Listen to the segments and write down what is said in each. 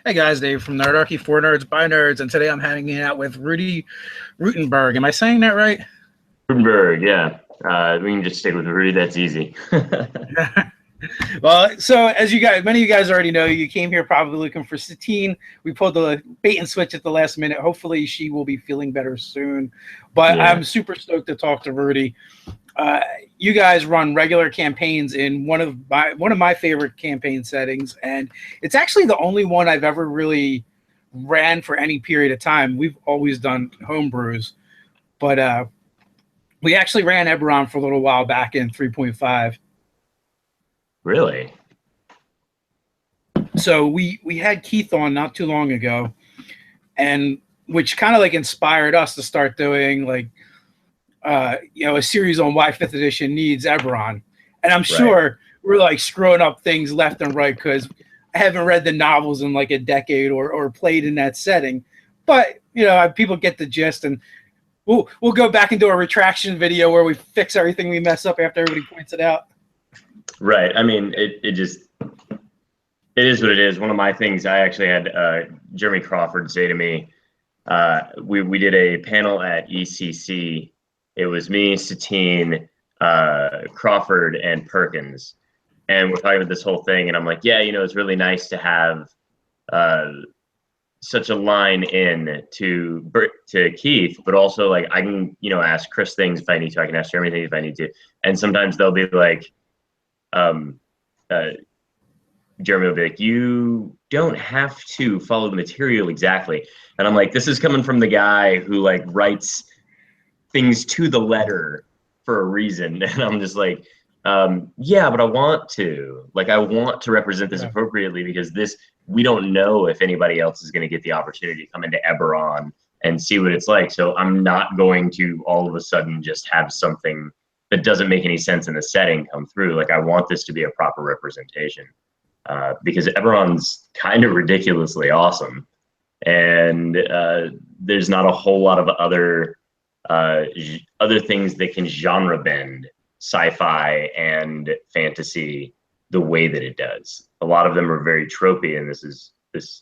Hey guys, Dave from Nerdarchy, for nerds, by nerds, and today I'm hanging out with Ruty Rutenberg. Am I saying that right? Rutenberg, yeah. We can just stick with Rudy. That's easy. Well, so as many of you guys already know, you came here probably looking for Satine. We pulled the bait and switch at the last minute. Hopefully, she will be feeling better soon. But Yeah. I'm super stoked to talk to Ruty. You guys run regular campaigns in one of my favorite campaign settings, and it's actually the only one I've ever really ran for any period of time. We've always done homebrews, but we actually ran Eberron for a little while back in 3.5. Really? So we had Keith on not too long ago, and which kind of like inspired us to start doing like a series on why 5th edition needs Eberron. And I'm sure we're like screwing up things left and right because I haven't read the novels in like a decade or played in that setting. But people get the gist, and we'll go back and do a retraction video where we fix everything we mess up after everybody points it out. Right. I mean, it is what it is. One of my things I actually had Jeremy Crawford say to me, we did a panel at ECC. It was me, Satine, Crawford, and Perkins. And we're talking about this whole thing. And I'm like, yeah, it's really nice to have such a line in to Keith, but also like I can, ask Chris things if I need to. I can ask Jeremy things if I need to. And sometimes they'll be like, Jeremy will be like, you don't have to follow the material exactly. And I'm like, this is coming from the guy who like writes things to the letter for a reason. And I'm just like, yeah, but I want to represent this appropriately, because we don't know if anybody else is going to get the opportunity to come into Eberron and see what it's like. So I'm not going to all of a sudden just have something that doesn't make any sense in the setting come through. Like, I want this to be a proper representation, because Eberron's kind of ridiculously awesome. And there's not a whole lot of other things that can genre bend sci-fi and fantasy the way that it does. A lot of them are very tropey, and this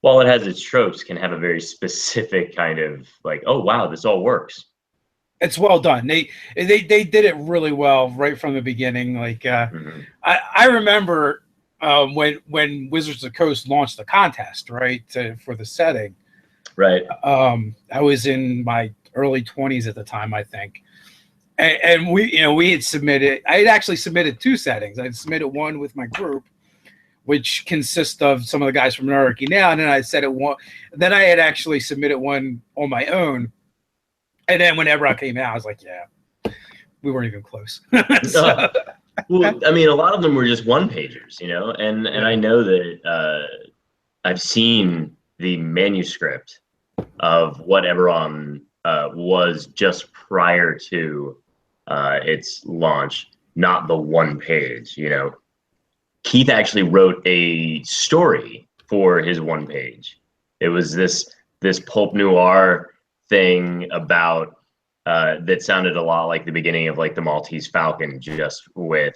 while it has its tropes, can have a very specific kind of like, oh wow, this all works. It's well done. They did it really well right from the beginning. Like I remember when Wizards of the Coast launched the contest, right, for the setting. Right. I was in my early 20s at the time, I think. And we had submitted, I had actually submitted 2 settings. I submitted one with my group, which consists of some of the guys from Nerdarchy now, and then I had actually submitted one on my own. And then whenever I came out, I was like, yeah, we weren't even close. So, well, I mean, a lot of them were just one-pagers, and I know that I've seen the manuscript of what Eberron was just prior to its launch, not the one page. Keith actually wrote a story for his one page. It was this pulp noir thing about that sounded a lot like the beginning of like the Maltese Falcon, just with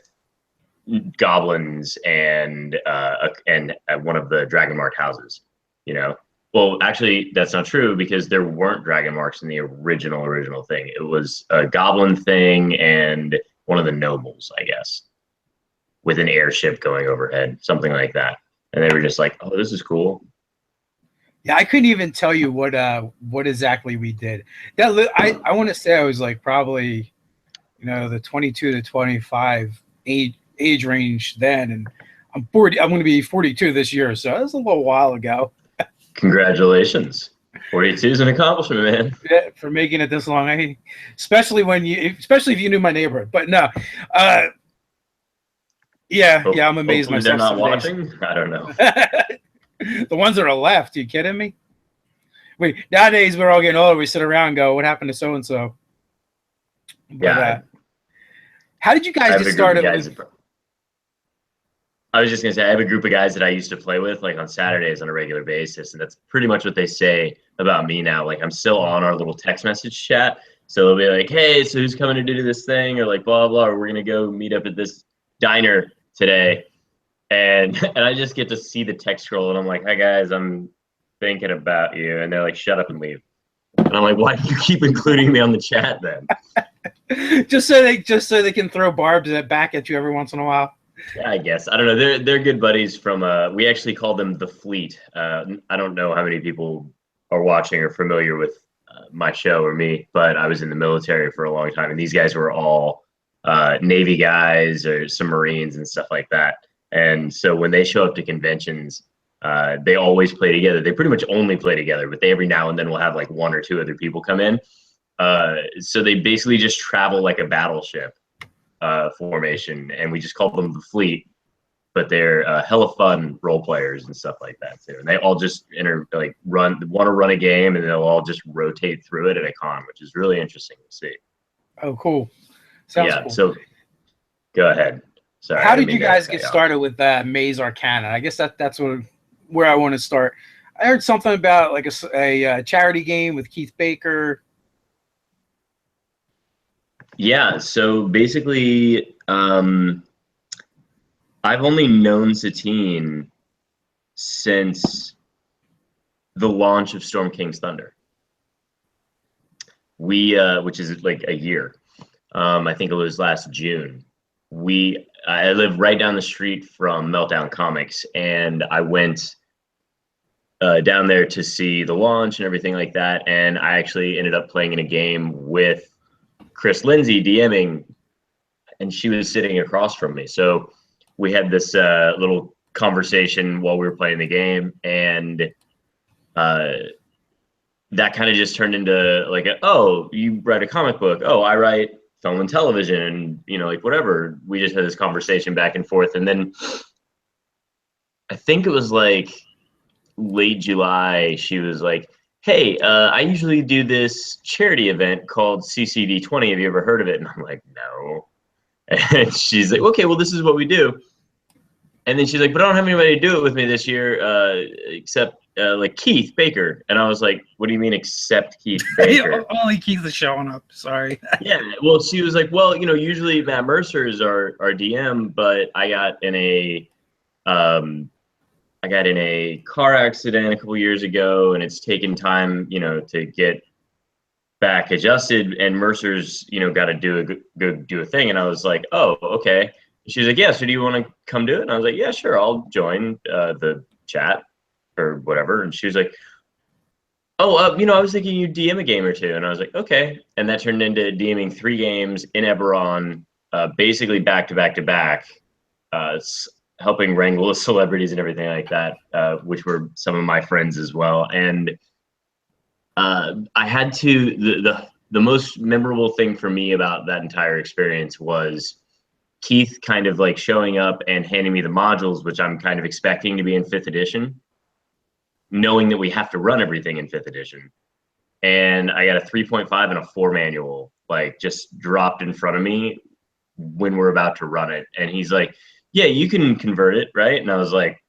goblins and one of the dragon mark houses. Well, actually, that's not true, because there weren't dragon marks in the original thing. It was a goblin thing and one of the nobles, I guess, with an airship going overhead, something like that. And they were just like, "Oh, this is cool." Yeah, I couldn't even tell you what exactly we did. I want to say I was like probably, the 22 to 25 age range then, and I'm 40. I'm going to be 42 this year, so that was a little while ago. Congratulations. 42 is an accomplishment, man. Yeah, for making it this long. Especially if you knew my neighborhood. But no, yeah, I'm amazed myself. They're not watching. I don't know. The ones that are left. You kidding me? Wait, nowadays we're all getting older. We sit around and go, "What happened to so and so?" Yeah. How did you guys get started? I was just gonna say, I have a group of guys that I used to play with like on Saturdays on a regular basis, and that's pretty much what they say about me now. Like, I'm still on our little text message chat, so they'll be like, "Hey, so who's coming to do this thing?" or like blah blah, or "We're gonna go meet up at this diner today." and I just get to see the text scroll, and I'm like, "Hi guys, I'm thinking about you," and they're like, "Shut up and leave." And I'm like, "Why do you keep including me on the chat then?" just so they can throw barbs back at you every once in a while. Yeah, I guess. I don't know. They're good buddies from we actually call them the Fleet. I don't know how many people are watching or familiar with my show or me, but I was in the military for a long time, and these guys were all Navy guys or some Marines and stuff like that. And so when they show up to conventions, they always play together. They pretty much only play together, but they every now and then will have like one or two other people come in. So they basically just travel like a battleship formation, and we just call them the Fleet. But they're hella fun role players and stuff like that too. And they all just want to run a game, and they'll all just rotate through it at a con, which is really interesting to see. Oh, cool. Sounds cool. So go ahead. Sorry. How did you guys get started with Maze Arcana? I guess that's where I want to start. I heard something about like a charity game with Keith Baker. Yeah, so basically, I've only known Satine since the launch of Storm King's Thunder. Which is like a year. I think it was last June. I live right down the street from Meltdown Comics, and I went down there to see the launch and everything like that. And I actually ended up playing in a game with Chris Lindsay DMing, and she was sitting across from me. So we had this little conversation while we were playing the game, and that kind of just turned into like, oh, you write a comic book. Oh, I write film and television, and like whatever. We just had this conversation back and forth, and then I think it was like late July. She was like, "Hey, I usually do this charity event called CCD20. Have you ever heard of it?" And I'm like, "No." And she's like, "Okay, well, this is what we do." And then she's like, "But I don't have anybody to do it with me this year, except like Keith Baker." And I was like, "What do you mean except Keith Baker?" Only Keith is showing up. Sorry. Yeah. Well, she was like, "Well, usually Matt Mercer is our DM, but I got in a car accident a couple years ago, and it's taken time, to get back adjusted. And Mercer's, got to do a thing." And I was like, "Oh, okay." She was like, "Yeah, so do you want to come do it?" And I was like, "Yeah, sure, I'll join the chat or whatever." And she was like, "Oh, I was thinking you DM a game or two." And I was like, "Okay." And that turned into DMing 3 games in Eberron, basically back to back to back, helping wrangle celebrities and everything like that, which were some of my friends as well. And I had to, the most memorable thing for me about that entire experience was Keith kind of like showing up and handing me the modules, which I'm kind of expecting to be in 5th edition, knowing that we have to run everything in 5th edition. And I got a 3.5 and a 4 manual, like just dropped in front of me when we're about to run it. And he's like, "Yeah, you can convert it, right?" And I was like,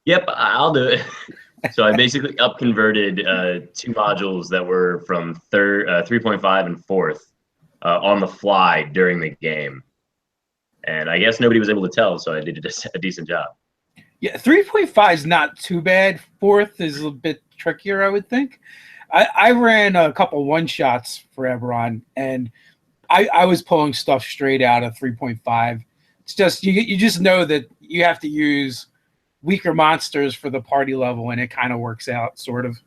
"Yep, I'll do it." So I basically up converted 2 modules that were from 3.5 and 4th on the fly during the game. And I guess nobody was able to tell, so I did a decent job. Yeah, 3.5 is not too bad. 4th is a bit trickier, I would think. I ran a couple one-shots for Eberron, and I was pulling stuff straight out of 3.5. It's just you just know that you have to use weaker monsters for the party level, and it kind of works out, sort of.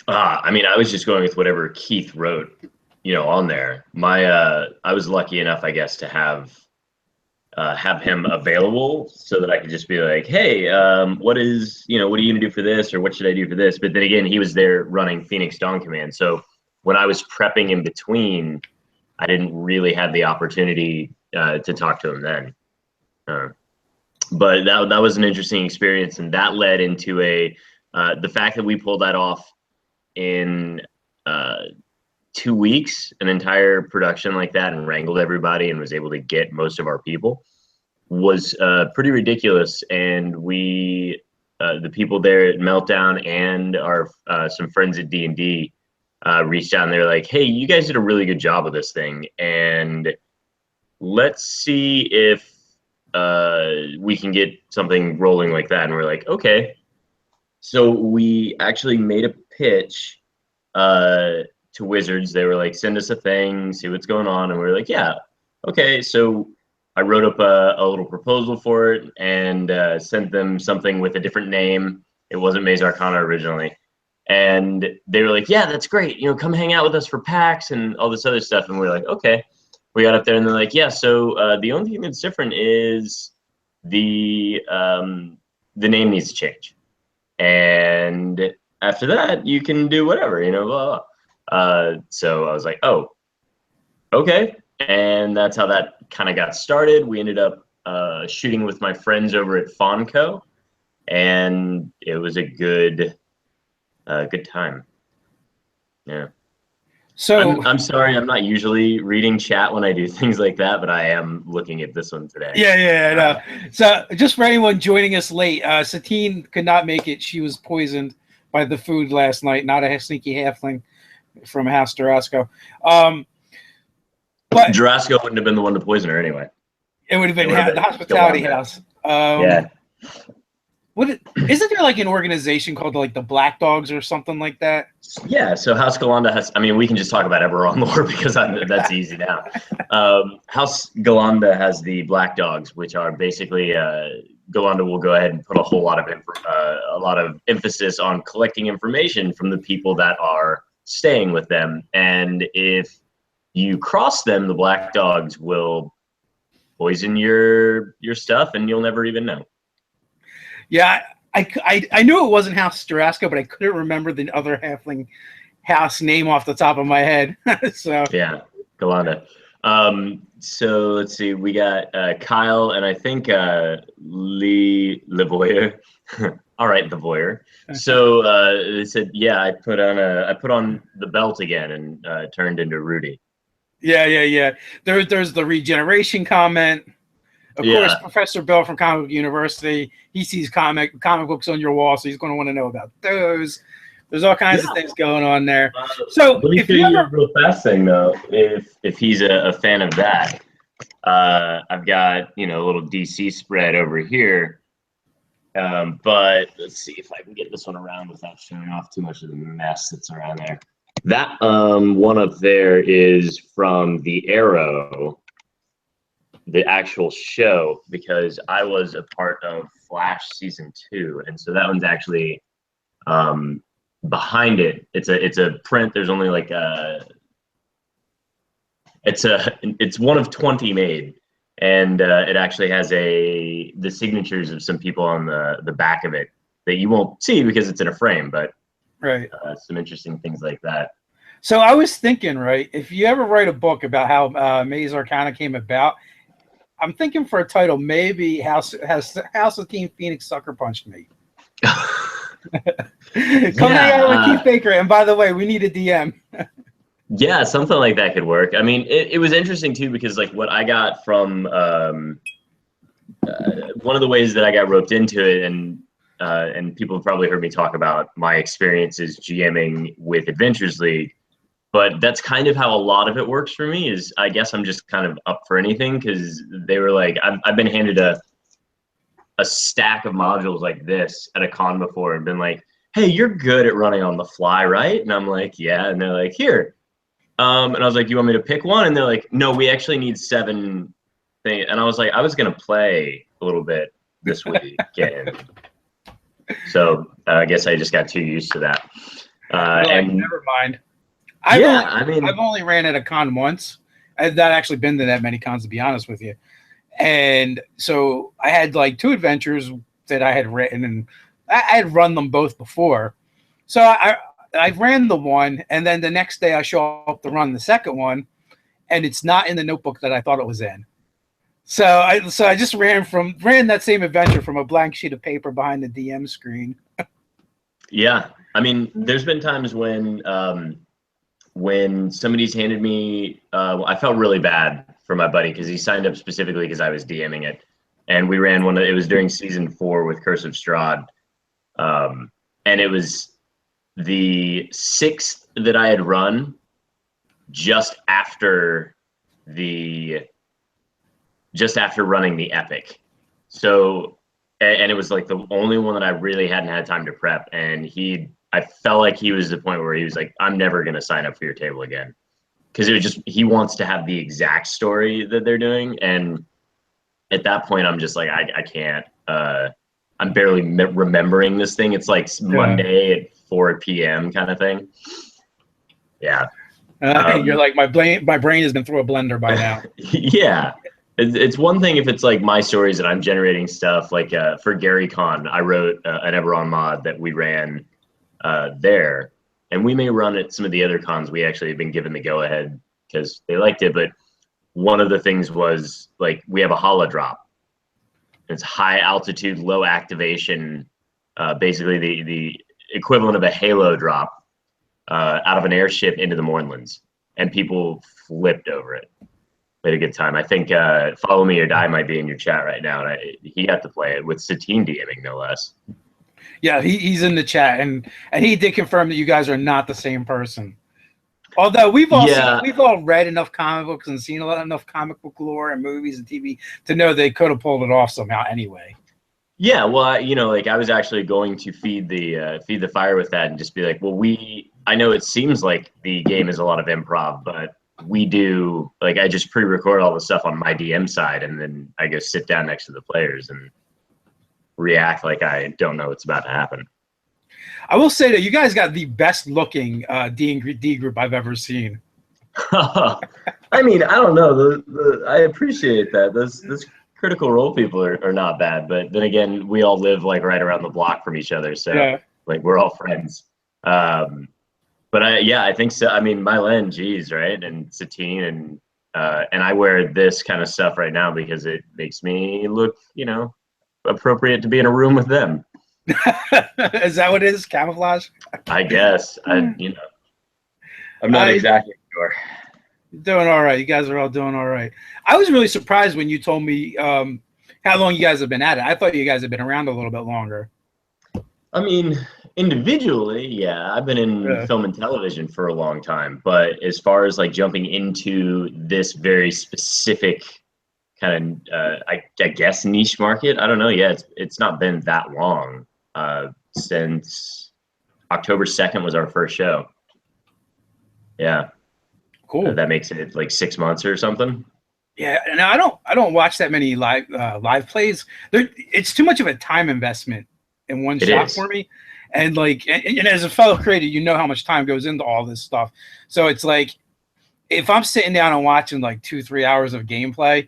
I mean, I was just going with whatever Keith wrote, on there. I was lucky enough, I guess, to have him available so that I could just be like, "Hey, what are you gonna do for this, or what should I do for this?" But then again, he was there running Phoenix Dawn Command, so when I was prepping in between, I didn't really have the opportunity to talk to him then. But that was an interesting experience, and that led into the fact that we pulled that off in 2 weeks, an entire production like that, and wrangled everybody and was able to get most of our people, was pretty ridiculous. And we, the people there at Meltdown and our some friends at D&D reached out, and they're like, "Hey, you guys did a really good job of this thing, and let's see if we can get something rolling like that. And we're like, okay. So we actually made a pitch to Wizards. They were like, send us a thing, see what's going on. And we were like, yeah, okay. So I wrote up a little proposal for it and sent them something with a different name. It wasn't Maze Arcana originally. And they were like, yeah, that's great. You know, come hang out with us for PAX and all this other stuff. And we were like, okay. We got up there and they're like, yeah, so the only thing that's different is the name needs to change. And after that, you can do whatever, you know, blah, blah. So I was like, oh, okay. And that's how that kind of got started. We ended up shooting with my friends over at Fonco, and it was a good time. Yeah. So I'm sorry, I'm not usually reading chat when I do things like that, but I am looking at this one today. yeah. No. So just for anyone joining us late, Satine could not make it. She was poisoned by the food last night. Not a sneaky halfling from House Durasco. But Jurassico wouldn't have been the one to poison her anyway. it would have been the hospitality house. Yeah. Isn't there like an organization called like the Black Dogs or something like that? Yeah, so House Galanda has, I mean, we can just talk about Eberron lore because that's easy now. House Galanda has the Black Dogs, which are basically, Galanda will go ahead and put a whole lot of emphasis on collecting information from the people that are staying with them. And if you cross them, the Black Dogs will poison your stuff and you'll never even know. Yeah, I knew it wasn't House Durasco, but I couldn't remember the other halfling house name off the top of my head. So yeah, Galanda. So let's see, we got Kyle and I think Lee Levoyer. All right, Levoyer. So they said, yeah, I put on the belt again and turned into Ruty. Yeah. There's the regeneration comment. Of course, Professor Bell from Comic Book University, he sees comic books on your wall, so he's going to want to know about those. There's all kinds of things going on there. So let me show you a real fast thing, though, if he's a fan of that. I've got, a little DC spread over here. But let's see if I can get this one around without showing off too much of the mess that's around there. That one up there is from the Arrow, the actual show, because I was a part of Flash season 2, and so that one's actually behind it. It's a print. There's only like it's one of 20 made, and it actually has the signatures of some people on the back of it that you won't see because it's in a frame, but right, some interesting things like that. So I was thinking, right, if you ever write a book about how Maze Arcana came about, I'm thinking for a title, maybe House of Team Phoenix Sucker Punched Me. Come hang out with Keith Baker, and by the way, we need a DM. Yeah, something like that could work. I mean, it was interesting too because like what I got from one of the ways that I got roped into it, and people have probably heard me talk about my experiences GMing with Adventures League. But that's kind of how a lot of it works for me is I guess I'm just kind of up for anything because they were like, I've been handed a stack of modules like this at a con before and been like, hey, you're good at running on the fly, right? And I'm like, yeah. And they're like, here. And I was like, you want me to pick one? And they're like, no, we actually need 7 things. And I was like, I was going to play a little bit this weekend. So I guess I just got too used to that. And never mind. I've only ran at a con once. I've not actually been to that many cons, to be honest with you. And so I had like 2 adventures that I had written, and I had run them both before. So I ran the one, and then the next day I show up to run the second one, and it's not in the notebook that I thought it was in. So I just ran that same adventure from a blank sheet of paper behind the DM screen. Yeah, I mean, there's been times when somebody's handed me, I felt really bad for my buddy because he signed up specifically because I was DMing it. And we ran it was during season 4 with Curse of Strahd. And it was the 6th that I had run just after running the epic. So, and it was like the only one that I really hadn't had time to prep. And I felt like he was the point where he was like, I'm never going to sign up for your table again. Because it was just, he wants to have the exact story that they're doing. And at that point, I'm just like, I can't. I'm barely remembering this thing. It's like Monday at 4 p.m. kind of thing. Yeah. You're like, my brain has been through a blender by now. Yeah. It's one thing if it's like my stories and I'm generating stuff. Like for Gary Con, I wrote an Eberron mod that we ran there. And we may run at some of the other cons. We actually have been given the go-ahead because they liked it. But one of the things was like we have a holo drop. It's high altitude, low activation, basically the equivalent of a halo drop out of an airship into the Mournlands. And people flipped over it. We had a good time. I think Follow Me or Die might be in your chat right now. And he got to play it with Satine DMing, no less. Yeah, he's in the chat, and he did confirm that you guys are not the same person. Although we've all read enough comic books and seen enough comic book lore and movies and TV to know they could have pulled it off somehow anyway. Yeah, well, like I was actually going to feed the fire with that and just be like, well, I know it seems like the game is a lot of improv, but we do, like, I just pre-record all the stuff on my DM side, and then I go sit down next to the players and react like I don't know what's about to happen. I will say that you guys got the best looking D&D group I've ever seen. I mean, I don't know. I appreciate that. Those Critical Role people are not bad, but then again, we all live like right around the block from each other, so like we're all friends. But I think so. I mean, Mylen, geez, right, and Satine, and I wear this kind of stuff right now because it makes me look, appropriate to be in a room with them. Is that what it is? Camouflage? I guess. I'm not exactly sure. Doing all right. You guys are all doing all right. I was really surprised when you told me how long you guys have been at it. I thought you guys had been around a little bit longer. I mean, individually, yeah, I've been in film and television for a long time. But as far as like jumping into this very specific kind of, I guess, niche market, I don't know. Yeah, it's not been that long. Since October 2nd was our first show. Yeah. Cool. That makes it like 6 months or something. Yeah, and I don't watch that many live plays. It's too much of a time investment in one shot for me. And like, and as a fellow creator, you know how much time goes into all this stuff. So it's like, if I'm sitting down and watching like 2-3 hours of gameplay,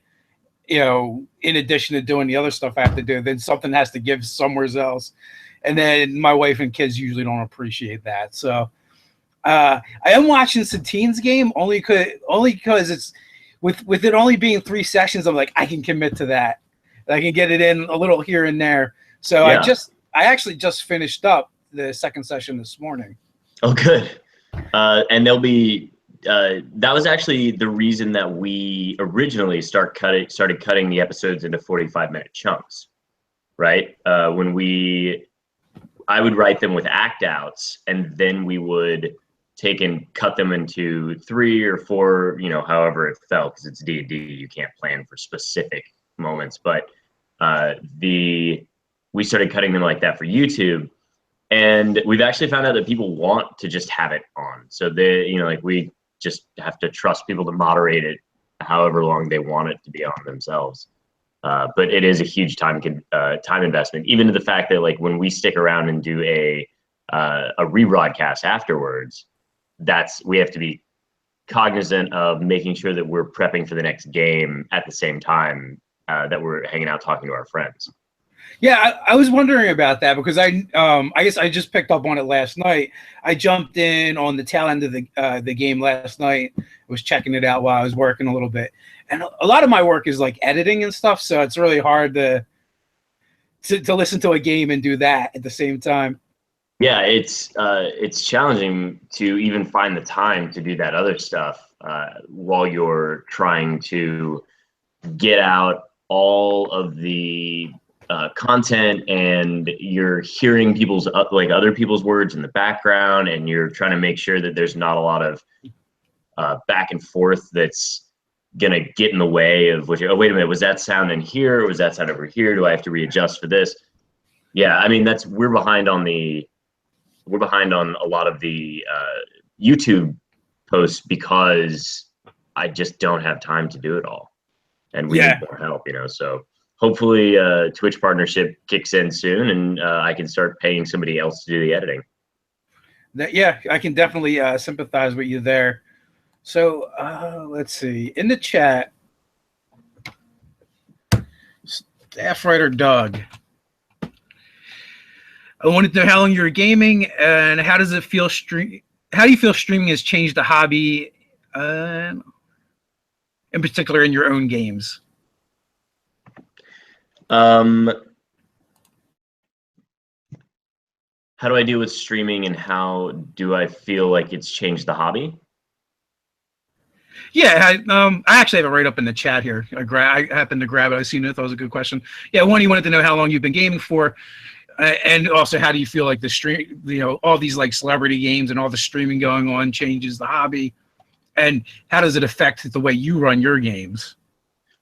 in addition to doing the other stuff I have to do, then something has to give somewhere else. And then my wife and kids usually don't appreciate that. So I am watching Satine's game only because it's with it only being 3 sessions. I'm like, I can commit to that. I can get it in a little here and there. So I actually just finished up the second session this morning. Oh, good. And there'll be that was actually the reason that we originally started cutting the episodes into 45-minute chunks, right? I would write them with act outs, and then we would take and cut them into 3 or 4, however it felt, because it's D&D, you can't plan for specific moments. But we started cutting them like that for YouTube, and we've actually found out that people want to just have it on. So we just have to trust people to moderate it however long they want it to be on themselves. But it is a huge time investment, even to the fact that like when we stick around and do a rebroadcast afterwards, we have to be cognizant of making sure that we're prepping for the next game at the same time that we're hanging out talking to our friends. Yeah, I was wondering about that because I guess I just picked up on it last night. I jumped in on the tail end of the game last night. I was checking it out while I was working a little bit, and a lot of my work is like editing and stuff, so it's really hard to listen to a game and do that at the same time. Yeah, it's challenging to even find the time to do that other stuff while you're trying to get out all of the content, and you're hearing other people's words in the background, and you're trying to make sure that there's not a lot of back and forth that's gonna get in the way of what oh, wait a minute, was that sound in here or was that sound over here? Do I have to readjust for this? Yeah, I mean, we're behind on a lot of the YouTube posts because I just don't have time to do it all, and we need more help, so hopefully Twitch partnership kicks in soon, and I can start paying somebody else to do the editing. Yeah, I can definitely sympathize with you there. So let's see. In the chat, staff writer Doug, I wanted to know how long you were gaming and how does it feel how do you feel streaming has changed the hobby, in particular in your own games? How do I deal with streaming and how do I feel like it's changed the hobby? Yeah, I actually have it right up in the chat here. I happened to grab it. I seen it. I thought it was a good question. Yeah, one, you wanted to know how long you've been gaming for, and also how do you feel like the stream, all these like celebrity games and all the streaming going on changes the hobby, and how does it affect the way you run your games?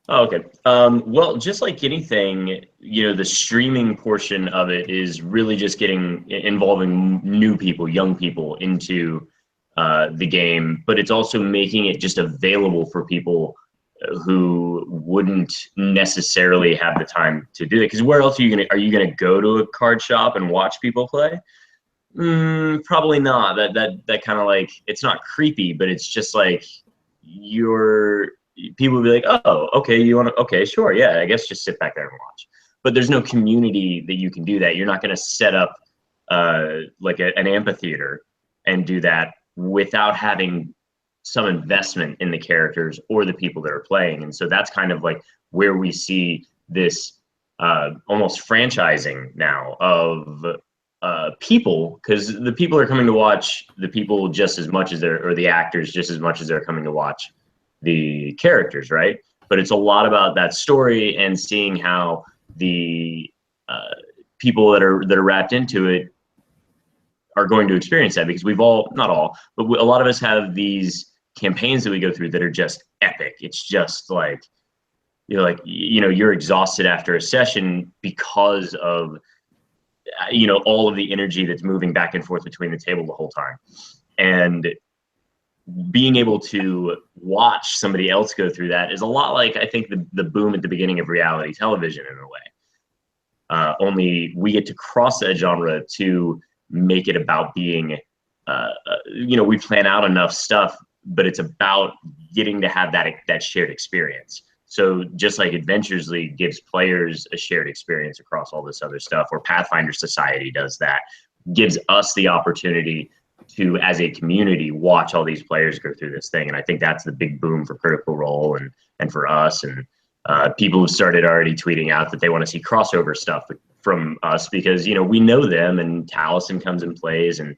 Oh, okay. Well, just like anything, the streaming portion of it is really just involving new people, young people into the game, but it's also making it just available for people who wouldn't necessarily have the time to do it. Because where else are you gonna go to a card shop and watch people play? Probably not. That kind of like, it's not creepy, but it's just like people will be like, oh, okay, okay, sure, yeah, I guess just sit back there and watch. But there's no community that you can do that. You're not going to set up like an amphitheater and do that without having some investment in the characters or the people that are playing. And so that's kind of like where we see this almost franchising now of people, because the people are coming to watch the people just as much as or the actors just as much as they're coming to watch the characters, right? But it's a lot about that story and seeing how the people that are wrapped into it are going to experience that, because we've all, not all, but a lot of us have these campaigns that we go through that are just epic. It's just like, you're exhausted after a session because of all of the energy that's moving back and forth between the table the whole time. And being able to watch somebody else go through that is a lot like, I think, the boom at the beginning of reality television in a way. Only we get to cross that genre to make it about being, we plan out enough stuff, but it's about getting to have that shared experience. So just like Adventures League gives players a shared experience across all this other stuff, or Pathfinder Society does that, gives us the opportunity to, as a community, watch all these players go through this thing. And I think that's the big boom for Critical Role and for us. And people have started already tweeting out that they want to see crossover stuff from us, because, we know them, and Taliesin comes and plays. And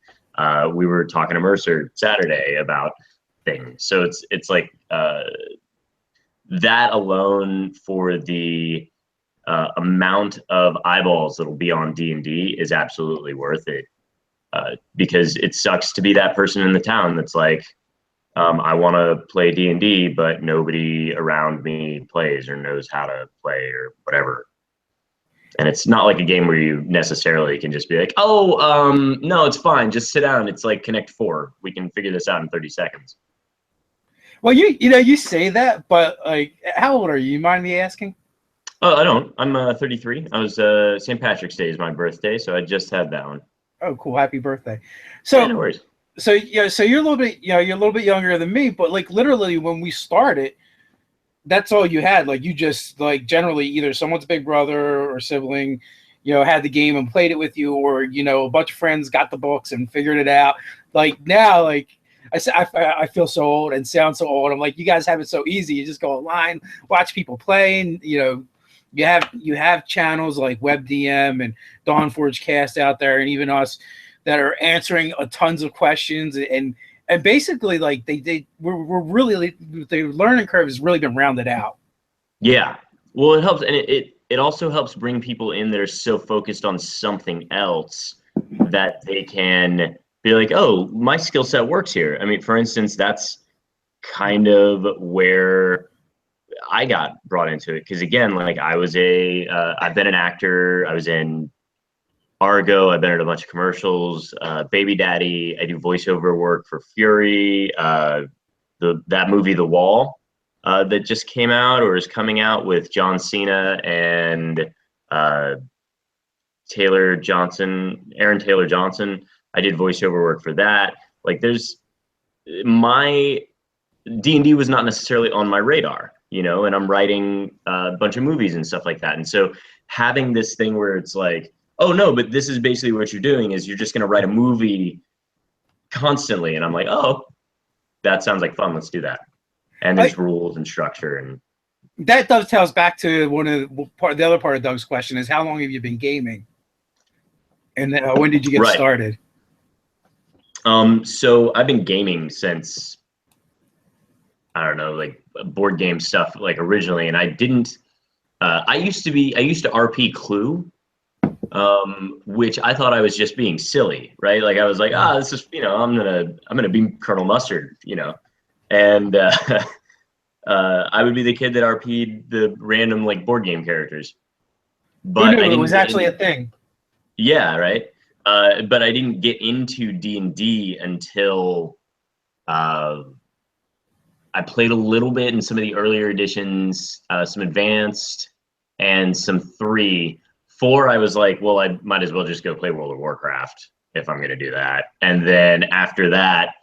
we were talking to Mercer Saturday about things. So it's like that alone, for the amount of eyeballs that'll be on D&D, is absolutely worth it. Because it sucks to be that person in the town that's like, I want to play D&D, but nobody around me plays or knows how to play or whatever. And it's not like a game where you necessarily can just be like, oh, no, it's fine, just sit down. It's like Connect 4. We can figure this out in 30 seconds. Well, you say that, but like, how old are you? You mind me asking? Oh, I don't. I'm 33. I was St. Patrick's Day is my birthday, so I just had that one. Oh, cool! Happy birthday! So, yeah, no worries. So you're a little bit, you're a little bit younger than me, but like literally when we started, that's all you had. Like you just like generally either someone's big brother or sibling, had the game and played it with you, or a bunch of friends got the books and figured it out. Like now, like I feel so old and sound so old. I'm like, you guys have it so easy. You just go online, watch people play, and you have channels like WebDM and Dawnforge Cast out there, and even us that are answering tons of questions, and basically like we're really, the learning curve has really been rounded out. Yeah, well, it helps, and it also helps bring people in that are so focused on something else that they can be like, oh, my skill set works here. I mean, for instance, that's kind of where I got brought into it, because again, like I've been an actor. I was in Argo. I've been in a bunch of commercials. Baby Daddy. I do voiceover work for Fury. That movie, The Wall, that just came out or is coming out with John Cena and Aaron Taylor Johnson. I did voiceover work for that. Like, my D&D was not necessarily on my radar, and I'm writing a bunch of movies and stuff like that. And so having this thing where it's like, oh no, but this is basically what you're doing, is you're just going to write a movie constantly. And I'm like, oh, that sounds like fun. Let's do that. And there's rules and structure. And that dovetails back to the other part of Doug's question is, how long have you been gaming? And when did you get started? So I've been gaming since, I don't know, like board game stuff, like originally. And I didn't, I used to RP Clue, which I thought I was just being silly, right? Like I was like, this is, I'm gonna be Colonel Mustard, and I would be the kid that RP'd the random like board game characters. But it was actually a thing. Yeah, right. But I didn't get into D&D until I played a little bit in some of the earlier editions, some advanced and some 3. 4, I was like, well, I might as well just go play World of Warcraft if I'm going to do that. And then after that,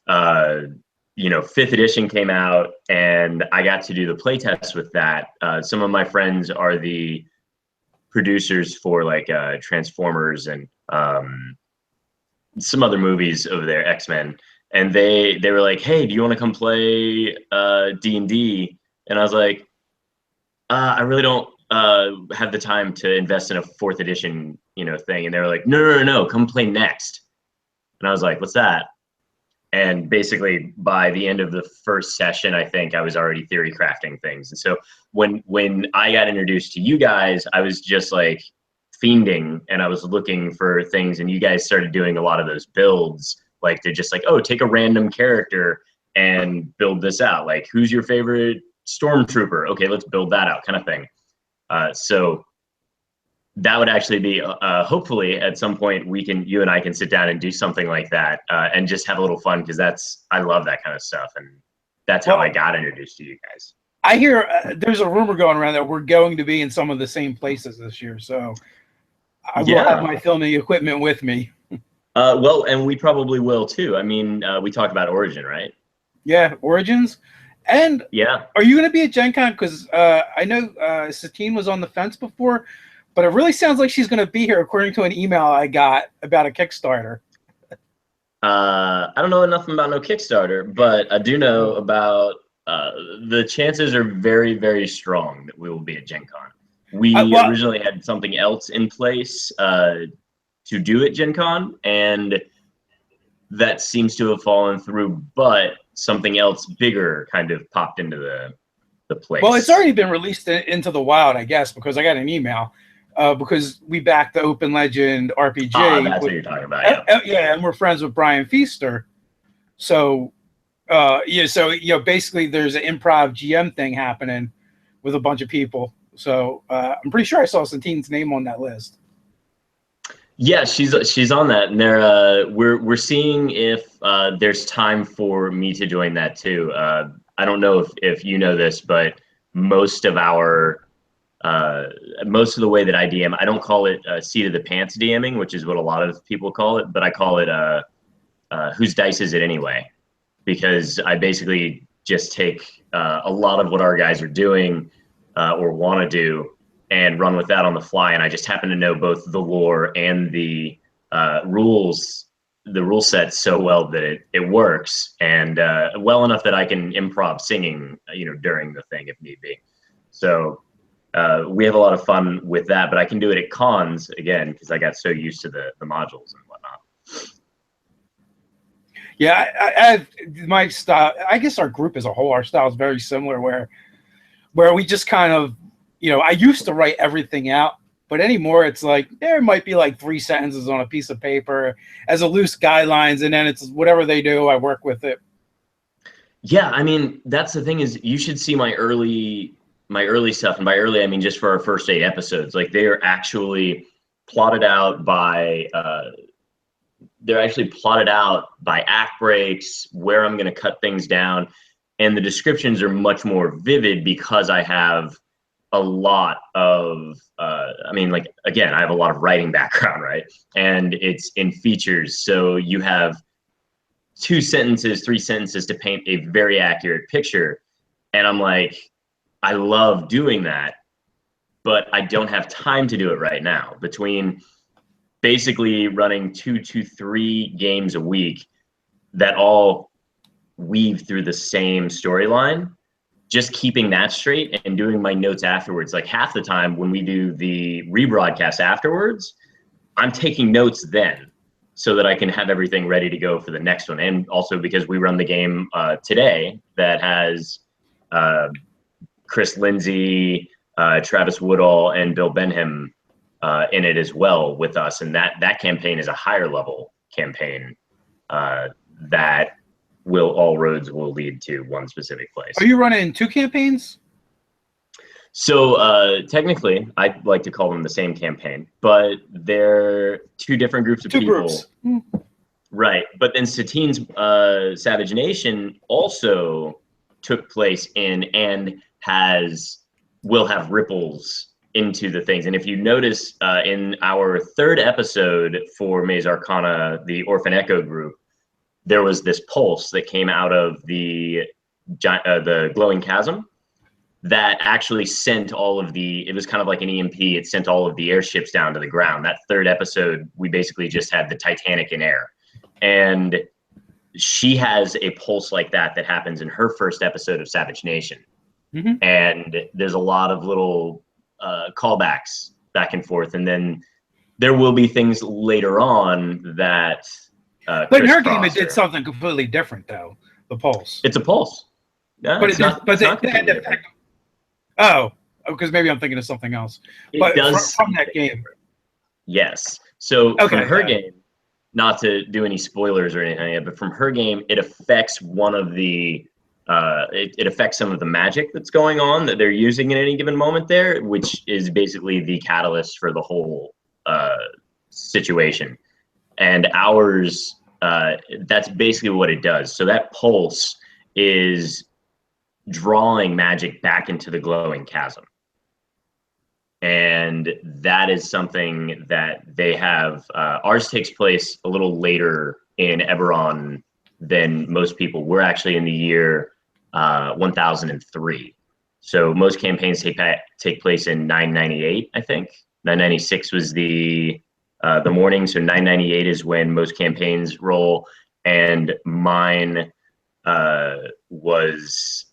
5th edition came out, and I got to do the playtest with that. Some of my friends are the producers for like Transformers and some other movies over there, X-Men. And they were like, hey, do you want to come play D&D? And I was like, I really don't have the time to invest in a 4th edition, thing. And they were like, no, come play next. And I was like, what's that? And basically by the end of the first session, I think I was already theory crafting things. And so when I got introduced to you guys, I was just like fiending, and I was looking for things, and you guys started doing a lot of those builds, like to just like, oh, take a random character and build this out. Like, who's your favorite stormtrooper? Okay, let's build that out, kind of thing. So that would actually be hopefully at some point you and I can sit down and do something like that, and just have a little fun, because I love that kind of stuff, and that's how I got introduced to you guys. I hear there's a rumor going around that we're going to be in some of the same places this year, so I will have my filming equipment with me. Well, and we probably will too. I mean, we talked about Origin, right? Yeah, Origins. And are you going to be at Gen Con? Because I know Satine was on the fence before, but it really sounds like she's going to be here, according to an email I got about a Kickstarter. I don't know nothing about no Kickstarter, but I do know about the chances are very, very strong that we will be at Gen Con. We originally had something else in place to do at Gen Con, and that seems to have fallen through, but something else bigger kind of popped into the place. Well, it's already been released into the wild, I guess, because I got an email. Because we backed the Open Legend RPG. That's what you're talking about. Yeah, and we're friends with Brian Feaster. So, basically there's an improv GM thing happening with a bunch of people. So I'm pretty sure I saw Satine's name on that list. Yeah, she's on that, and we're seeing if there's time for me to join that too. I don't know if you know this, but most of the way that I DM, I don't call it seat of the pants DMing, which is what a lot of people call it, but I call it whose dice is it anyway? Because I basically just take a lot of what our guys are doing or want to do and run with that on the fly, and I just happen to know both the lore and the rule set so well that it works, and well enough that I can improv singing, during the thing if need be. So we have a lot of fun with that, but I can do it at cons again because I got so used to the modules and whatnot. Yeah, I have my style. I guess our group as a whole, our style is very similar, where we just kind of, I used to write everything out, but anymore it's like there might be like 3 sentences on a piece of paper as a loose guidelines, and then it's whatever they do, I work with it. Yeah, I mean, that's the thing is you should see my early stuff, and by early I mean just for our first 8 episodes. Like they are actually plotted out by act breaks, where I'm going to cut things down, and the descriptions are much more vivid because I have a lot of I mean, like, again, I have a lot of writing background, right? And it's in features, so you have 2 sentences, 3 sentences to paint a very accurate picture. And I'm like, I love doing that, but I don't have time to do it right now. Between basically running 2 to 3 games a week that all weave through the same storyline, just keeping that straight and doing my notes afterwards. Like half the time when we do the rebroadcast afterwards, I'm taking notes then, so that I can have everything ready to go for the next one. And also because we run the game today that has Chris Lindsay, Travis Woodall, and Bill Benham in it as well with us. And that campaign is a higher level campaign that all roads will lead to one specific place. Are you running 2 campaigns? So technically, I like to call them the same campaign, but they're 2 different groups of people. Groups. Right. But then Satine's Savage Nation also took place in and will have ripples into the things. And if you notice in our 3rd episode for Maze Arcana, the Orphan Echo group, there was this pulse that came out of the glowing chasm that actually sent it was kind of like an EMP. It sent all of the airships down to the ground. That 3rd episode, we basically just had the Titanic in air. And she has a pulse like that happens in her 1st episode of Savage Nation. Mm-hmm. And there's a lot of little callbacks back and forth. And then there will be things later on that but in her game, it did something completely different, though. The pulse. It's a pulse. No, but they had to affect. Oh, because maybe I'm thinking of something else. But from that game. Yes. So from her game, not to do any spoilers or anything, but from her game, it affects one of the. It affects some of the magic that's going on that they're using at any given moment there, which is basically the catalyst for the whole situation. And ours, that's basically what it does. So that pulse is drawing magic back into the glowing chasm. And that is something that they have. Ours takes place a little later in Eberron than most people. We're actually in the year 1003. So most campaigns take place in 998, I think. 996 was the morning, so 998 is when most campaigns roll, and mine ours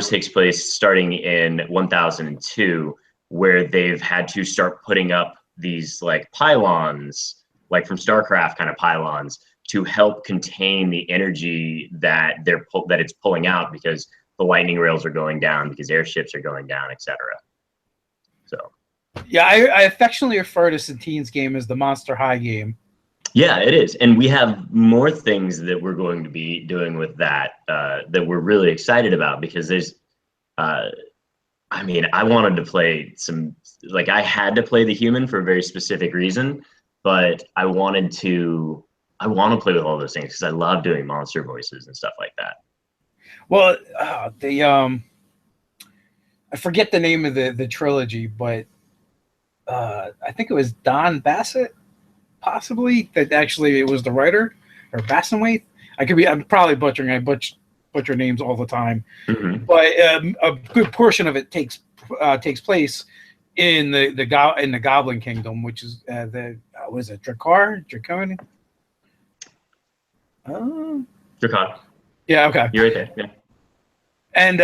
takes place starting in 1002, where they've had to start putting up these like pylons, like from StarCraft kind of pylons, to help contain the energy that it's pulling out, because the lightning rails are going down, because airships are going down, etc. So. Yeah, I affectionately refer to Satine's game as the Monster High game. Yeah, it is. And we have more things that we're going to be doing with that that we're really excited about, because there's, I wanted to play I had to play the human for a very specific reason, but I want to play with all those things because I love doing monster voices and stuff like that. Well, I forget the name of the trilogy, but I think it was Don Bassett, possibly, that actually it was the writer, or Bassenwaith. I'm probably butchering. I butcher names all the time. Mm-hmm. But a good portion of it takes place in the Goblin Kingdom, which is was it Drakkar? Draconian? Drakkar. Yeah. Okay. You're right there. Yeah. And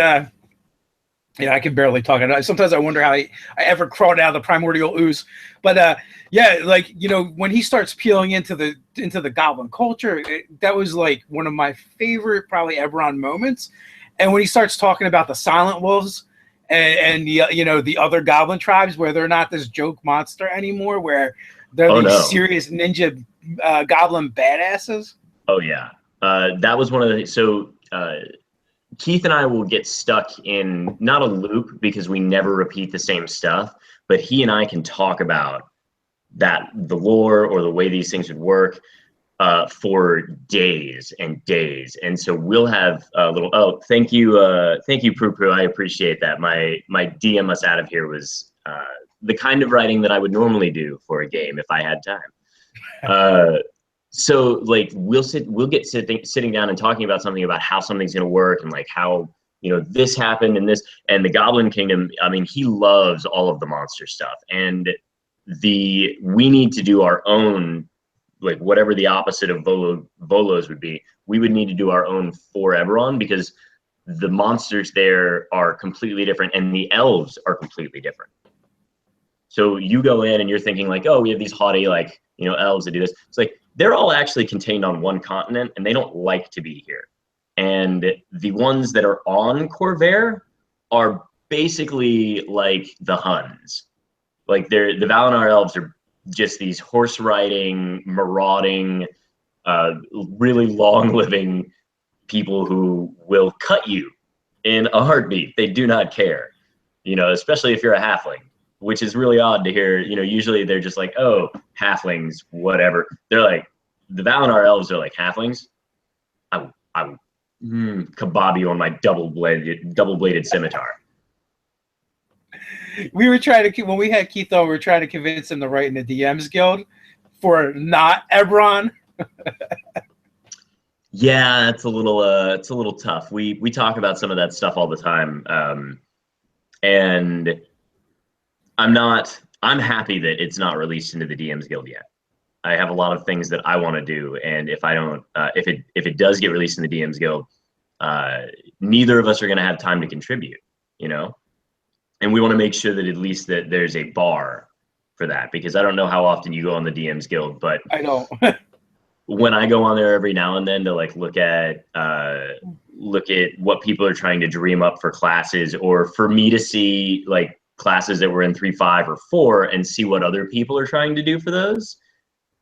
I can barely talk. Sometimes I wonder how I ever crawled out of the primordial ooze. But when he starts peeling into the goblin culture, that was like one of my favorite probably Eberron moments. And when he starts talking about the Silent Wolves and the other goblin tribes, where they're not this joke monster anymore, where they're serious ninja goblin badasses. Oh yeah, that was one of the Keith and I will get stuck in not a loop because we never repeat the same stuff, but he and I can talk about the lore or the way these things would work for days and days. And so we'll have a little, oh, thank you, Poo Poo. I appreciate that. My DM us out of here was the kind of writing that I would normally do for a game if I had time. So like we'll get sitting down and talking about something about how something's going to work and like how, you know, this happened and this, and the Goblin Kingdom. I mean, he loves all of the monster stuff, and we need to do our own, like whatever the opposite of Volos would be, we would need to do our own for Eberron, because the monsters there are completely different and the elves are completely different. So you go in and you're thinking like, oh, we have these haughty, like, you know, elves that do this. It's like, they're all actually contained on one continent and they don't like to be here. And the ones that are on Corvair are basically like the Huns. Like the Valinor elves are just these horse riding, marauding, really long living people who will cut you in a heartbeat. They do not care, you know, especially if you're a halfling, which is really odd to hear. You know, usually they're just like, oh, halflings, whatever. They're like, the Valinor elves are like, halflings? I would kebab you on my double-bladed scimitar. We were trying to, when we had Keith on, we were trying to convince him to write in the DMs Guild for not Eberron. Yeah, it's a little tough. We talk about some of that stuff all the time, and I'm happy that it's not released into the DMs Guild yet. I have a lot of things that I want to do, and if I don't, if it does get released in the DMs Guild, neither of us are going to have time to contribute, you know. And we want to make sure that at least that there's a bar for that, because I don't know how often you go on the DMs Guild, but I don't. When I go on there every now and then to like look at what people are trying to dream up for classes, or for me to see like classes that were in 3.5 or 4 and see what other people are trying to do for those.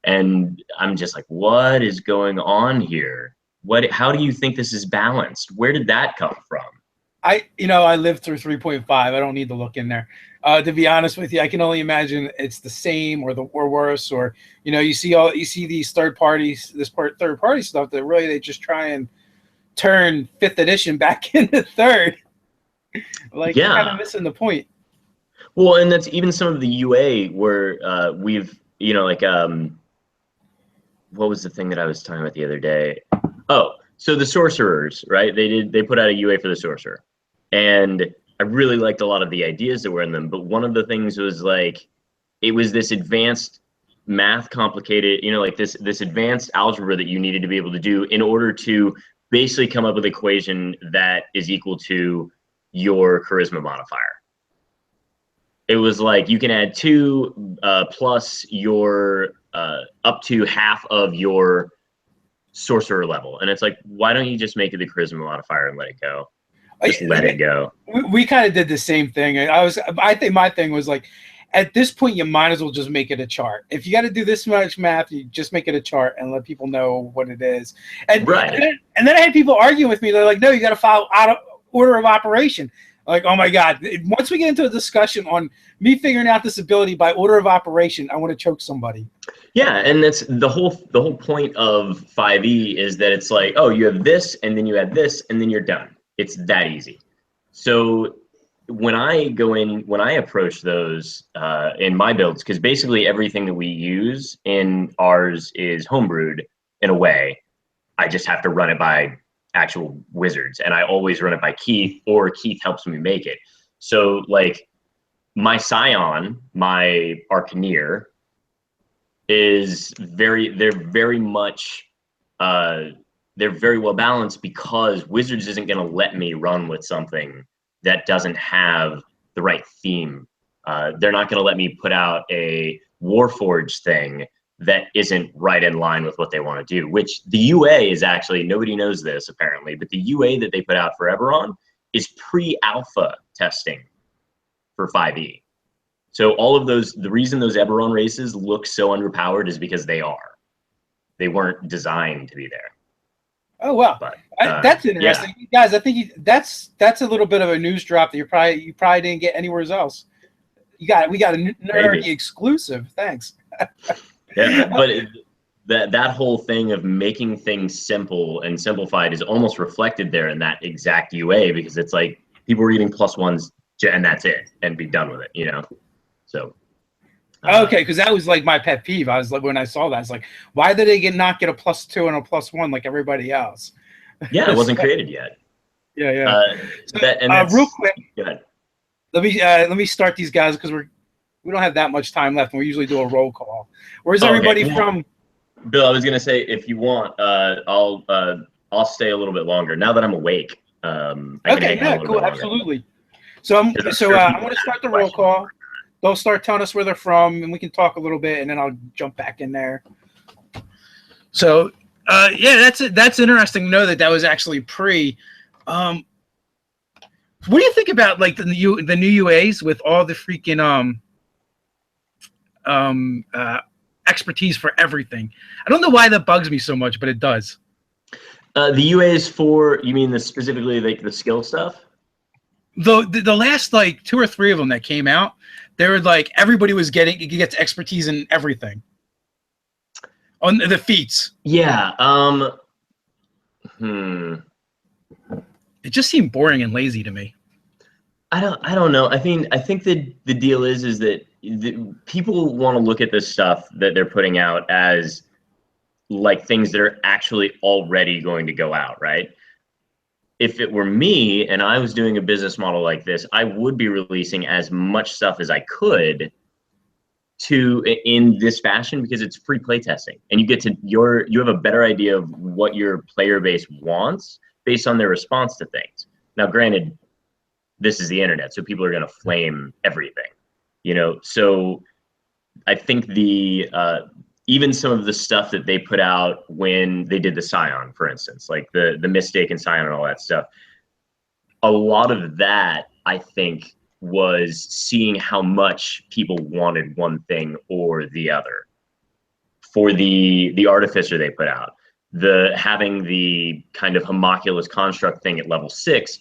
And I'm just like, what is going on here? How do you think this is balanced? Where did that come from? I lived through 3.5. I don't need to look in there. To be honest with you, I can only imagine it's the same or worse, or, you know, you see these third party stuff that really, they just try and turn 5th edition back into 3rd. Like, yeah, kind of missing the point. Well, and that's even some of the UA where we've, you know, like, what was the thing that I was talking about the other day? Oh, so the sorcerers, right? They put out a UA for the sorcerer, and I really liked a lot of the ideas that were in them. But one of the things was like, it was this advanced math, complicated, you know, like this advanced algebra that you needed to be able to do in order to basically come up with an equation that is equal to your charisma modifier. It was like, you can add 2 plus your up to half of your sorcerer level. And it's like, why don't you just make it the charisma modifier and let it go? Just let it go. We kind of did the same thing. I think my thing was like, at this point, you might as well just make it a chart. If you got to do this much math, you just make it a chart and let people know what it is. And right. And then I had people arguing with me. They're like, no, you got to follow out of order of operation. Like, oh my God. Once we get into a discussion on me figuring out this ability by order of operation, I want to choke somebody. Yeah, and that's the whole point of 5e is that it's like, oh, you have this, and then you add this, and then you're done. It's that easy. So when I approach those in my builds, because basically everything that we use in ours is homebrewed in a way, I just have to run it by actual wizards, and I always run it by Keith, or Keith helps me make it. So like my Scion, my Arcaneer, they're very well balanced, because Wizards isn't going to let me run with something that doesn't have the right theme. They're not going to let me put out a Warforged thing that isn't right in line with what they want to do, which the UA is actually, nobody knows this apparently, but the UA that they put out for Eberron is pre-alpha testing for 5e. So all of those, the reason those Eberron races look so underpowered is because they weren't designed to be there. Oh wow, But that's interesting, guys. I think that's a little bit of a news drop that you probably didn't get anywhere else. We got a Nerdarchy exclusive. Thanks. Yeah, but that whole thing of making things simple and simplified is almost reflected there in that exact UA, because it's like people are reading +1s and that's it, and be done with it, you know. So. Okay, because that was like my pet peeve. I was like, when I saw that, I was like, why did they not get a +2 and a +1 like everybody else? Yeah, it wasn't created yet. Yeah. Real quick, go ahead. let me start these guys because we don't have that much time left, and we usually do a roll call. Where's everybody from? Bill, I was gonna say, if you want, I'll stay a little bit longer now that I'm awake. Okay, yeah, cool, absolutely. So I'm going to start the roll call. They'll start telling us where they're from, and we can talk a little bit, and then I'll jump back in there. So, yeah, that's interesting to know that was actually pre. What do you think about like the new UAs with all the freaking expertise for everything? I don't know why that bugs me so much, but it does. The UAs for, you mean specifically like the skill stuff? The last like 2 or 3 of them that came out, they were like everybody gets expertise in everything on the feats. Yeah. It just seemed boring and lazy to me. I don't know. I think the deal is that people want to look at this stuff that they're putting out as like things that are actually already going to go out, right? If it were me and I was doing a business model like this, I would be releasing as much stuff as I could in this fashion, because it's free playtesting, and you have a better idea of what your player base wants based on their response to things. Now, granted, this is the internet, so people are going to flame everything, you know. So I think even some of the stuff that they put out when they did the Scion, for instance, like the Mistaken Scion and all that stuff, a lot of that, I think, was seeing how much people wanted one thing or the other. For the Artificer they put out, having the kind of homunculus construct thing at level 6,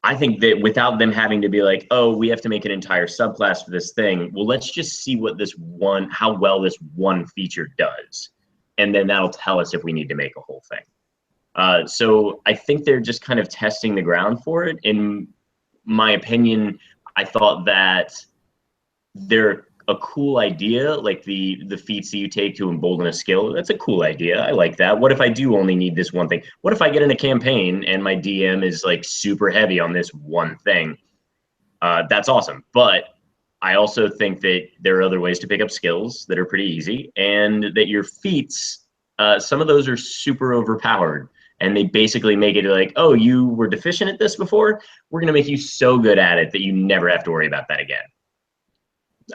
I think that without them having to be like, oh, we have to make an entire subclass for this thing, well, let's just see how well this one feature does. And then that'll tell us if we need to make a whole thing. So I think they're just kind of testing the ground for it. In my opinion, I thought that they're a cool idea, like the feats that you take to embolden a skill. That's a cool idea. I like that. What if I do only need this one thing? What if I get in a campaign and my DM is like super heavy on this one thing? That's awesome. But I also think that there are other ways to pick up skills that are pretty easy, and that your feats, some of those are super overpowered, and they basically make it like, oh, you were deficient at this before? We're going to make you so good at it that you never have to worry about that again.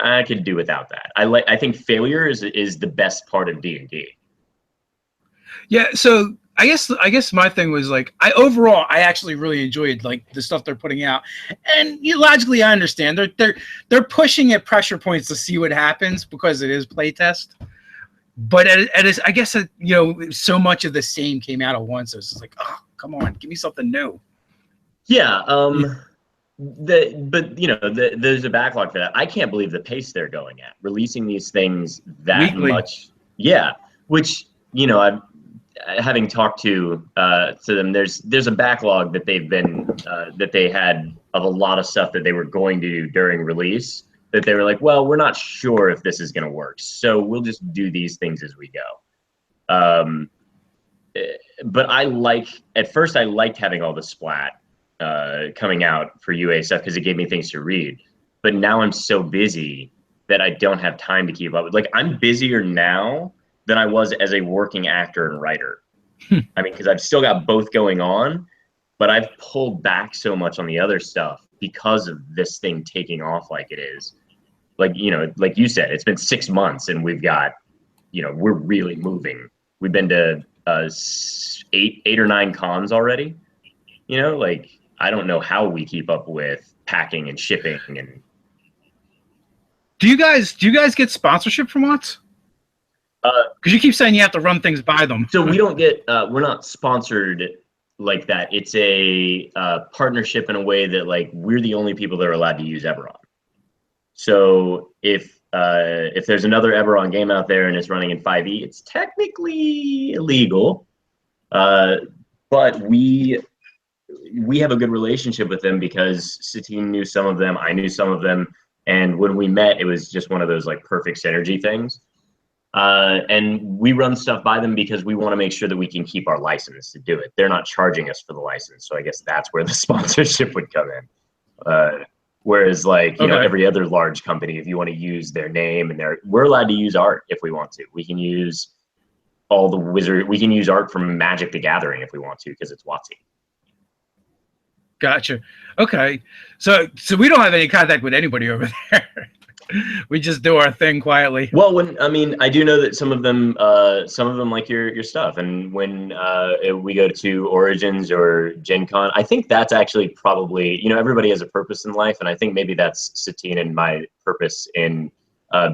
I could do without that. I think failure is the best part of D&D. Yeah, so I guess my thing was like, I actually really enjoyed like the stuff they're putting out, and logically I understand they're pushing at pressure points to see what happens because it is playtest. But I guess so much of the same came out at once. It's just like, oh, come on, give me something new. Yeah. There's a backlog for that. I can't believe the pace they're going at, releasing these things that weekly. Much. Yeah, which I've having talked to them. There's a backlog that they had of a lot of stuff that they were going to do during release, that they were like, well, we're not sure if this is going to work, so we'll just do these things as we go. But at first I liked having all the splat coming out for UA stuff because it gave me things to read. But now I'm so busy that I don't have time to keep up. Like, I'm busier now than I was as a working actor and writer. I mean, because I've still got both going on, but I've pulled back so much on the other stuff because of this thing taking off like it is. Like, like you said, it's been 6 months and we've got, we're really moving. We've been to 8 or 9 cons already. Like, I don't know how we keep up with packing and shipping. And do you guys get sponsorship from Watts? Because you keep saying you have to run things by them. So we don't get, we're not sponsored like that. It's a partnership in a way that like we're the only people that are allowed to use Eberron. So if there's another Eberron game out there and it's running in 5e, it's technically illegal, but we have a good relationship with them because Satine knew some of them, I knew some of them, and when we met, it was just one of those like perfect synergy things. And we run stuff by them because we want to make sure that we can keep our license to do it. They're not charging us for the license, so I guess that's where the sponsorship would come in. Whereas like, you know, every other large company, if you want to use their name and we're allowed to use art if we want to. We can use we can use art from Magic the Gathering if we want to, because it's WotC. Gotcha. Okay. So we don't have any contact with anybody over there. We just do our thing quietly. Well, I do know that some of them like your stuff, and when we go to Origins or Gen Con, I think that's actually probably, you know, everybody has a purpose in life, and I think maybe that's Satine and my purpose in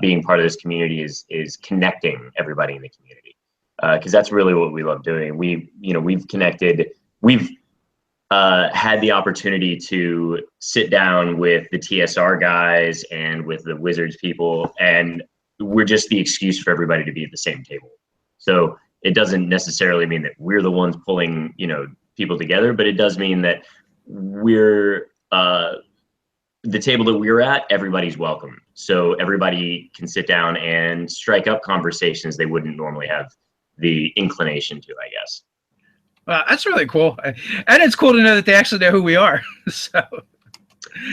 being part of this community is connecting everybody in the community, because that's really what we love doing. We've connected. We've had the opportunity to sit down with the TSR guys and with the Wizards people, and we're just the excuse for everybody to be at the same table. So it doesn't necessarily mean that we're the ones pulling, you know, people together, but it does mean that we're the table that we're at, everybody's welcome. So everybody can sit down and strike up conversations they wouldn't normally have the inclination to, I guess. That's really cool, and it's cool to know that they actually know who we are. So,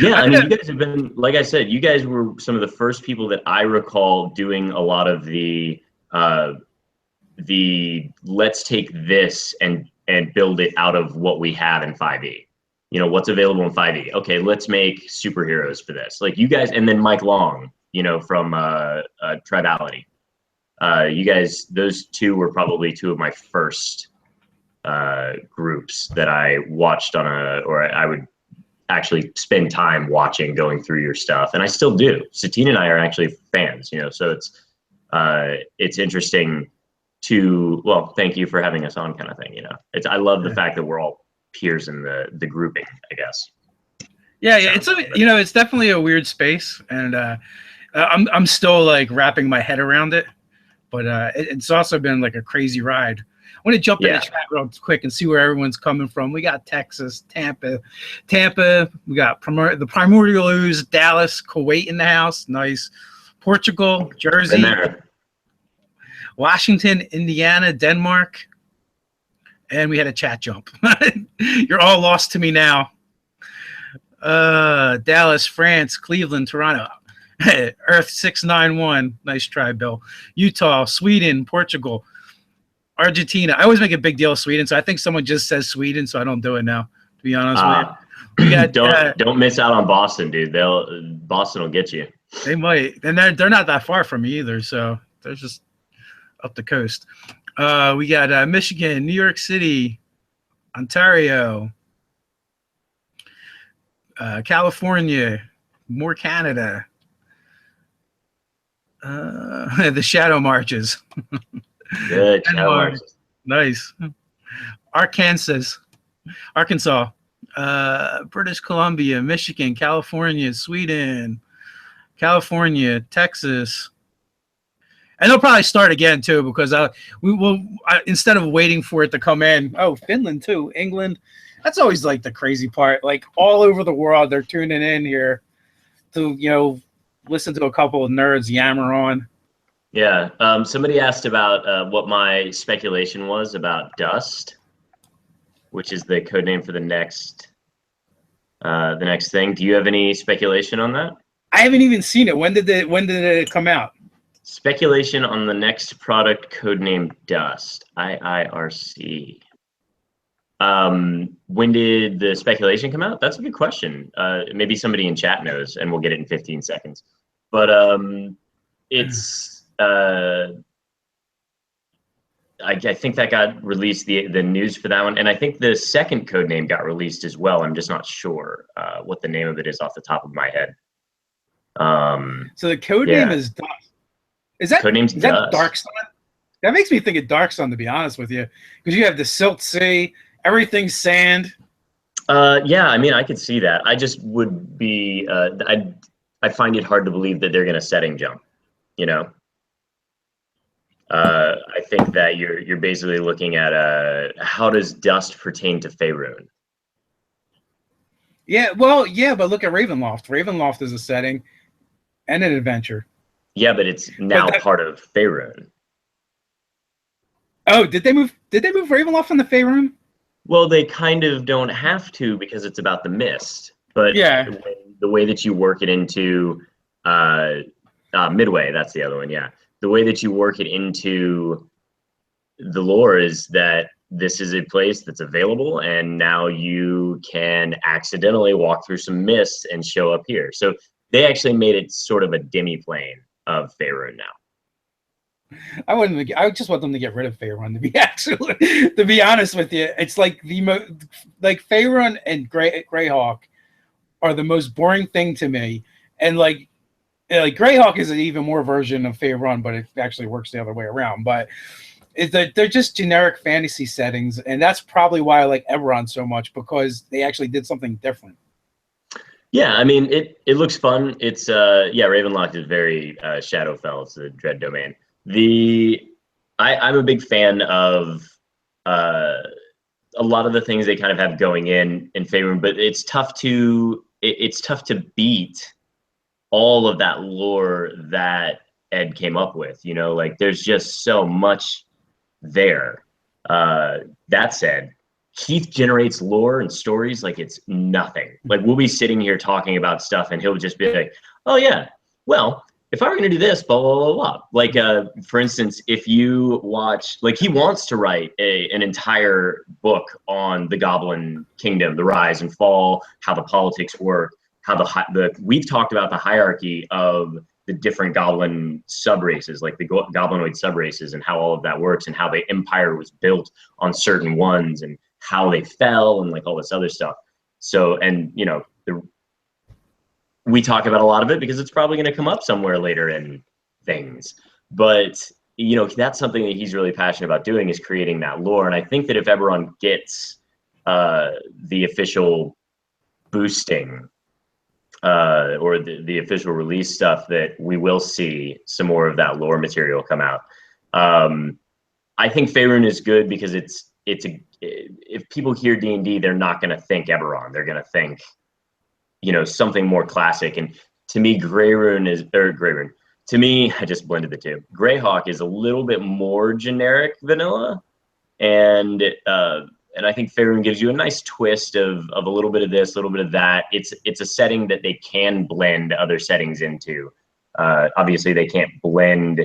yeah, I mean, you guys have been, like I said, you guys were some of the first people that I recall doing a lot of the let's take this and build it out of what we have in 5e. You know, what's available in 5e. Okay, let's make superheroes for this. Like you guys, and then Mike Long, you know, from Tribality. You guys, those two were probably two of my first groups that I watched or I would actually spend time watching, going through your stuff, and I still do. Satine and I are actually fans, you know, so it's interesting to, well, thank you for having us on, kind of thing, you know. I love the fact that we're all peers in the grouping, I guess. Yeah, it's you know, it's definitely a weird space, and I'm still like wrapping my head around it, but it's also been like a crazy ride. I want to jump in the chat real quick and see where everyone's coming from. We got Texas, Tampa. We got the Primordial Ooze, Dallas, Kuwait in the house. Nice. Portugal, Jersey, Washington, Indiana, Denmark. And we had a chat jump. You're all lost to me now. Dallas, France, Cleveland, Toronto. Earth 691. Nice try, Bill. Utah, Sweden, Portugal. Argentina. I always make a big deal of Sweden, so I think someone just says Sweden, so I don't do it now, to be honest with you. We got, don't miss out on Boston, dude. Boston will get you. They might, and they're not that far from me either, so they're just up the coast. We got Michigan, New York City, Ontario, California, more Canada. The Shadow Marches. Good. Nice. Arkansas, British Columbia, Michigan, California, Sweden, California, Texas. And they'll probably start again too, because we will instead of waiting for it to come in. Oh, Finland too, England. That's always like the crazy part. Like all over the world, they're tuning in here to, you know, listen to a couple of nerds yammer on. Yeah. Somebody asked about what my speculation was about Dust, which is the code name for the next thing. Do you have any speculation on that? I haven't even seen it. When did it come out? Speculation on the next product codename Dust. IIRC. When did the speculation come out? That's a good question. Maybe somebody in chat knows, and we'll get it in 15 seconds. But it's I think that got released, the news for that one, and I think the second code name got released as well. I'm just not sure what the name of it is off the top of my head. So the code name is Dust. Is that Codename's Dark Dust. Sun? That makes me think of Dark Sun, to be honest with you, because you have the Silt Sea, everything's sand. Yeah, I mean, I could see that. I just would be, I find it hard to believe that they're going to setting jump, you know? I think that you're basically looking at how does dust pertain to Faerun? Yeah, well, yeah, but look at Ravenloft. Ravenloft is a setting and an adventure. Yeah, but it's But now part of Faerun. oh, did they move? Did they move Ravenloft from the Faerun? Well, they kind of don't have to because it's about the mist. But Yeah. the way that you work it into Midway, that's the other one. Yeah, the way that you work it into the lore is that this is a place that's available, and now you can accidentally walk through some mist and show up here. So they actually made it sort of a demi-plane of Faerun now. I wouldn't. I just want them to get rid of Faerun. To be honest with you, it's like like Faerun and Greyhawk are the most boring thing to me. And like Greyhawk is an even more version of Faerun, but it actually works the other way around. But they're just generic fantasy settings, and that's probably why I like Eberron so much, because they actually did something different. Yeah, I mean, it looks fun. It's yeah, Ravenloft is very Shadowfell. It's a dread domain. I'm a big fan of a lot of the things they kind of have going in favor, but it's tough to beat all of that lore that Ed came up with. You know, like there's just so much there. That said, Keith generates lore and stories like it's nothing. Like we'll be sitting here talking about stuff and he'll just be like, oh yeah, well, if I were going to do this, blah, blah, blah, blah. Like, for instance, if you watch, like he wants to write an entire book on the Goblin Kingdom, the rise and fall, how the politics work, how we've talked about the hierarchy of the different Goblin subraces, like the Goblinoid subraces, and how all of that works, and how the empire was built on certain ones, and how they fell, and like all this other stuff. So, and you know, we talk about a lot of it because it's probably going to come up somewhere later in things. But you know, that's something that he's really passionate about doing, is creating that lore. And I think that if Eberron gets the official boosting or the official release stuff, that we will see some more of that lore material come out. I think Faerun is good because if people hear D&D, they're not going to think Eberron. They're going to think, you know, something more classic. And to me, to me, I just blended the two. Greyhawk is a little bit more generic vanilla, and I think Faerun gives you a nice twist of a little bit of this, a little bit of that. It's a setting that they can blend other settings into. Obviously, they can't blend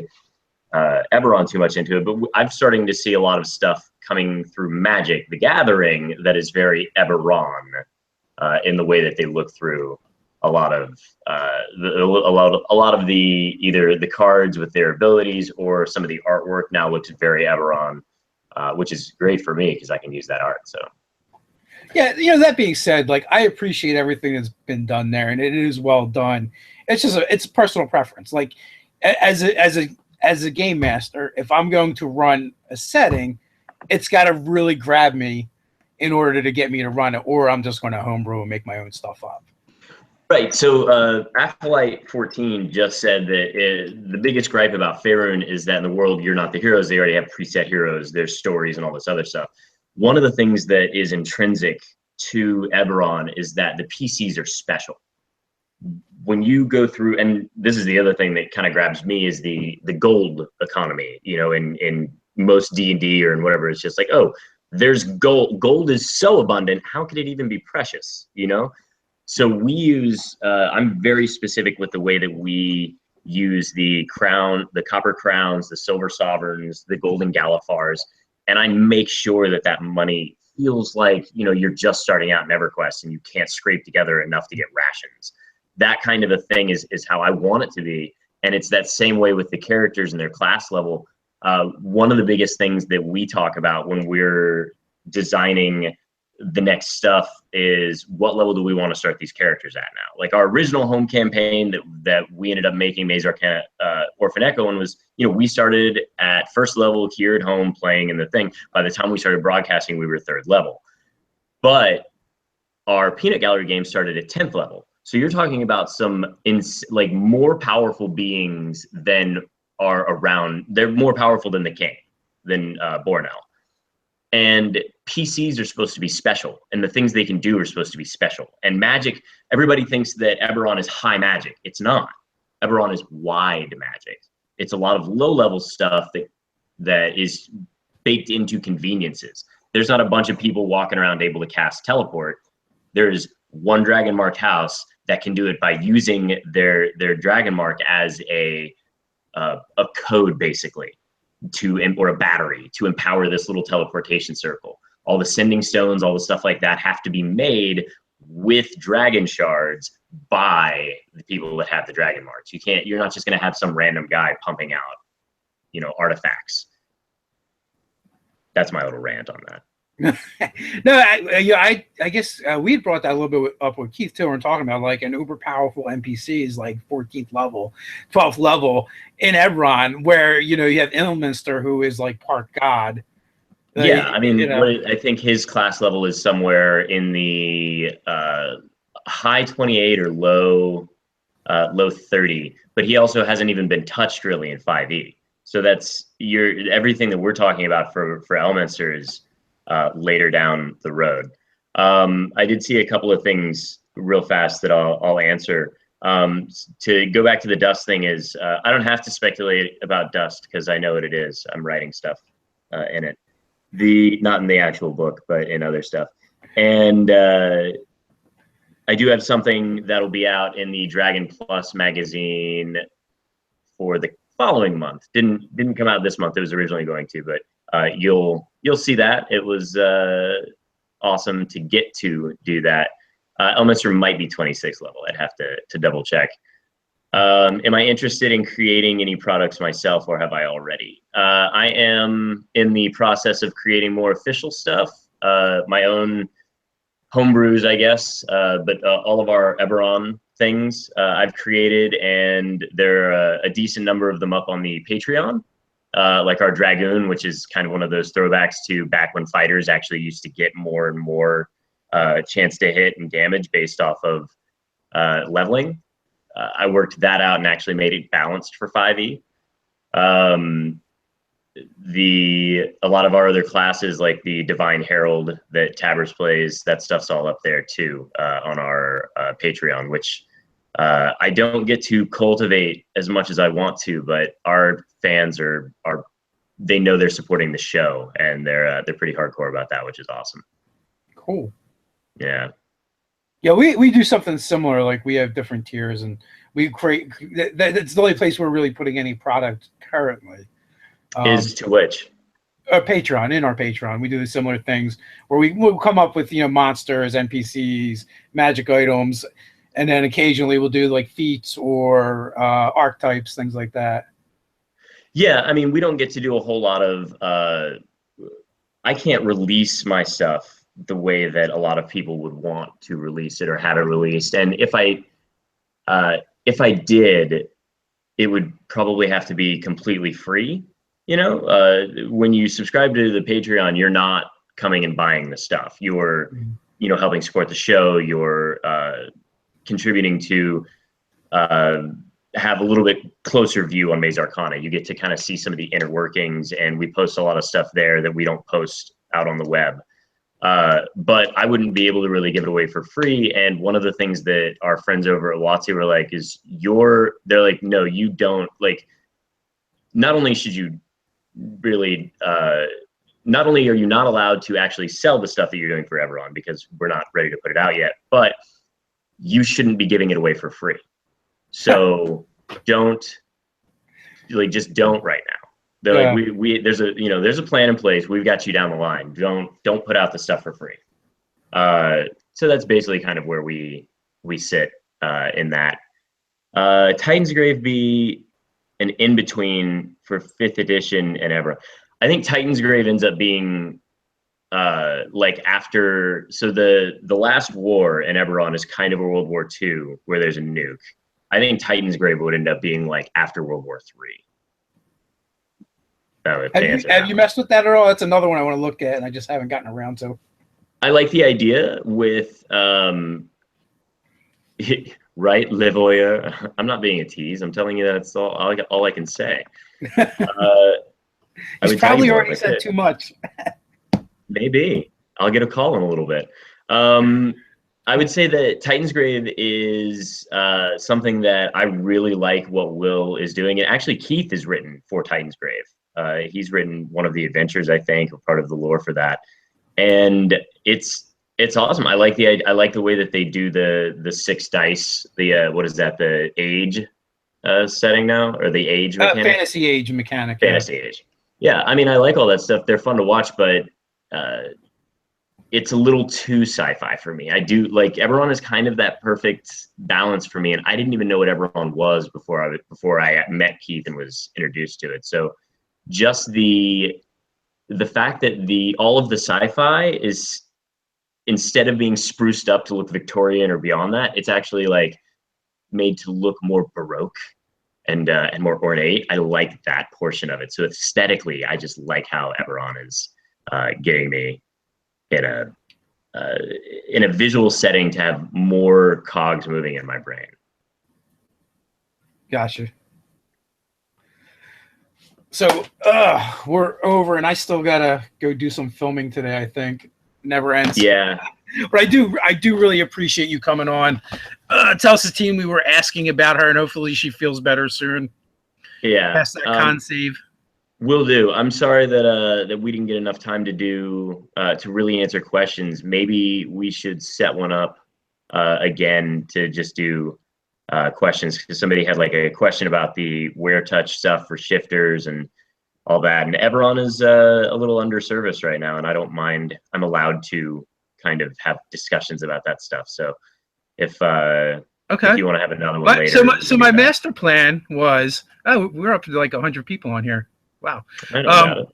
Eberron too much into it, but I'm starting to see a lot of stuff coming through Magic: The Gathering that is very Eberron in the way that they look through a lot of the either the cards with their abilities, or some of the artwork now looks very Eberron. Which is great for me because I can use that art. So, yeah, you know, that being said, like I appreciate everything that's been done there, and it is well done. It's just it's personal preference. Like as a game master, if I'm going to run a setting, it's got to really grab me in order to get me to run it, or I'm just going to homebrew and make my own stuff up. Right. So Acolyte 14 just said that the biggest gripe about Faerun is that in the world you're not the heroes. They already have preset heroes, there's stories and all this other stuff. One of the things that is intrinsic to Eberron is that the PCs are special. When you go through, and this is the other thing that kind of grabs me, is the gold economy. You know, in most D&D or in whatever, it's just like, oh, there's gold. Gold is so abundant. How could it even be precious? You know? So we use, I'm very specific with the way that we use the copper crowns, the silver sovereigns, the golden Galifars, and I make sure that that money feels like, you know, you're just starting out in EverQuest and you can't scrape together enough to get rations. That kind of a thing is how I want it to be. And it's that same way with the characters and their class level. One of the biggest things that we talk about when we're designing the next stuff is what level do we want to start these characters at now? Like our original home campaign that we ended up making, Maze Arcana Orphan Echo, and was, we started at first level here at home playing in the thing. By the time we started broadcasting, we were third level. But our Peanut Gallery game started at 10th level. So you're talking about some like more powerful beings than are around. They're more powerful than the king, than Bornell. And PCs are supposed to be special, and the things they can do are supposed to be special. And magic, everybody thinks that Eberron is high magic. It's not. Eberron is wide magic. It's a lot of low-level stuff that is baked into conveniences. There's not a bunch of people walking around able to cast teleport. There's one dragon mark house that can do it by using their dragon mark as a code, basically, or a battery to empower this little teleportation circle. All the sending stones, all the stuff like that have to be made with dragon shards by the people that have the dragon marks. You're not just going to have some random guy pumping out, artifacts. That's my little rant on that. No, I guess we brought that a little bit up with Keith too. We're talking about like an uber powerful NPC is like 14th level, 12th level in Eberron, where you have Ilminster, who is like part god. Yeah, I mean, I think his class level is somewhere in the high 28 or low 30, but he also hasn't even been touched really in 5e. So that's everything that we're talking about for Elminster is later down the road. I did see a couple of things real fast that I'll answer. To go back to the dust thing is, I don't have to speculate about dust because I know what it is. I'm writing stuff in it. Not in the actual book, but in other stuff. And I do have something that'll be out in the Dragon Plus magazine for the following month. Didn't come out this month. It was originally going to, but you'll see that. It was awesome to get to do that. Elminster might be 26 level. I'd have to double check. Am I interested in creating any products myself, or have I already? I am in the process of creating more official stuff, my own homebrews, I guess, but all of our Eberron things I've created, and there are a decent number of them up on the Patreon. Like our Dragoon, which is kind of one of those throwbacks to back when fighters actually used to get more and more chance to hit and damage based off of leveling. I worked that out and actually made it balanced for 5e. A lot of our other classes, like the Divine Herald that Tabbers plays, that stuff's all up there too on our Patreon, which I don't get to cultivate as much as I want to, but our fans they know they're supporting the show, and they're pretty hardcore about that, which is awesome. Cool. Yeah. Yeah, we do something similar. Like we have different tiers, and we create. That's the only place we're really putting any product currently. Is to which? Patreon. In our Patreon, we do similar things where we'll come up with monsters, NPCs, magic items, and then occasionally we'll do like feats or archetypes, things like that. Yeah, I mean, we don't get to do a whole lot of. I can't release my stuff the way that a lot of people would want to release it or have it released, and if I did, it would probably have to be completely free. When you subscribe to the Patreon, you're not coming and buying the stuff. You're, helping support the show. You're contributing to have a little bit closer view on Maze Arcana. You get to kind of see some of the inner workings, and we post a lot of stuff there that we don't post out on the web. But I wouldn't be able to really give it away for free. And one of the things that our friends over at WotC were like is they're like, no, you don't, like, not only should you really, not only are you not allowed to actually sell the stuff that you're doing for Eberron because we're not ready to put it out yet, but you shouldn't be giving it away for free. So just don't right now. They're like, there's a plan in place. We've got you down the line. Don't put out the stuff for free. So that's basically kind of where we sit in that. Titan's Grave be an in-between for 5th edition and Eberron. I think Titan's Grave ends up being like after, so the last war in Eberron is kind of a World War II where there's a nuke. I think Titan's Grave would end up being like after World War III. Have you messed with that at all? That's another one I want to look at, and I just haven't gotten around to. I like the idea with right, Livoya. I'm not being a tease. I'm telling you that's all I can say. He's probably already said too much. Maybe I'll get a call in a little bit. I would say that Titan's Grave is something that I really like what Will is doing. And actually, Keith is written for Titan's Grave. He's written one of the adventures, I think, or part of the lore for that. And it's awesome. I like the way that they do the 6 dice. The what is that? The age setting now, or the age mechanic? Fantasy age mechanic. Fantasy age. Yeah, I mean, I like all that stuff. They're fun to watch, but it's a little too sci-fi for me. I do like Eberron is kind of that perfect balance for me, and I didn't even know what Eberron was before I met Keith and was introduced to it. So just the fact that all of the sci-fi is, instead of being spruced up to look Victorian or beyond that, it's actually like made to look more Baroque and more ornate. I like that portion of it. So aesthetically, I just like how Eberron is getting me in a visual setting to have more cogs moving in my brain. Gotcha. So we're over, and I still gotta go do some filming today. I think never ends. Yeah, but I do really appreciate you coming on. Tell Satine we were asking about her, and hopefully she feels better soon. Yeah, pass that con save. Will do. I'm sorry that we didn't get enough time to really answer questions. Maybe we should set one up again to just do questions, because somebody had like a question about the wear touch stuff for shifters and all that. And Eberron is a little under service right now, and I don't mind. I'm allowed to kind of have discussions about that stuff. So if you want to have another one later. So my master plan was, we're up to like 100 people on here. Wow. I know about it.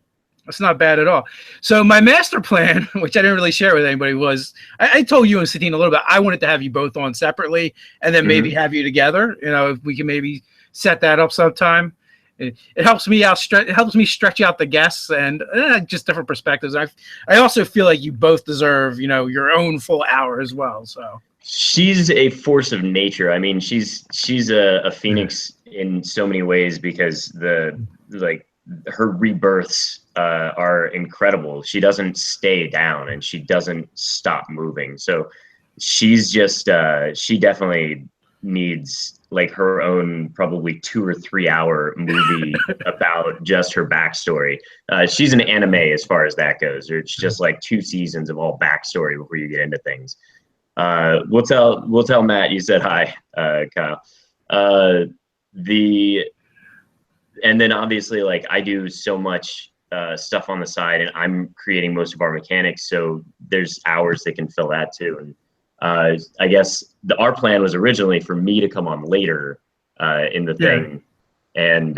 That's not bad at all. So my master plan, which I didn't really share with anybody, was I told you and Satine a little bit. I wanted to have you both on separately, and then maybe have you together. You know, if we can maybe set that up sometime. It helps me out. It helps me stretch out the guests and just different perspectives. I also feel like you both deserve, your own full hour as well. So she's a force of nature. I mean, she's a phoenix in so many ways, because her rebirths are incredible. She doesn't stay down, and she doesn't stop moving. So she's just she definitely needs like her own probably 2 or 3 hour movie about just her backstory. She's an anime as far as that goes. It's just like 2 seasons of all backstory before you get into things. We'll tell Matt you said hi, Kyle. And then obviously, like, I do so much stuff on the side, and I'm creating most of our mechanics, so there's hours that can fill that too. And I guess our plan was originally for me to come on later in the thing, and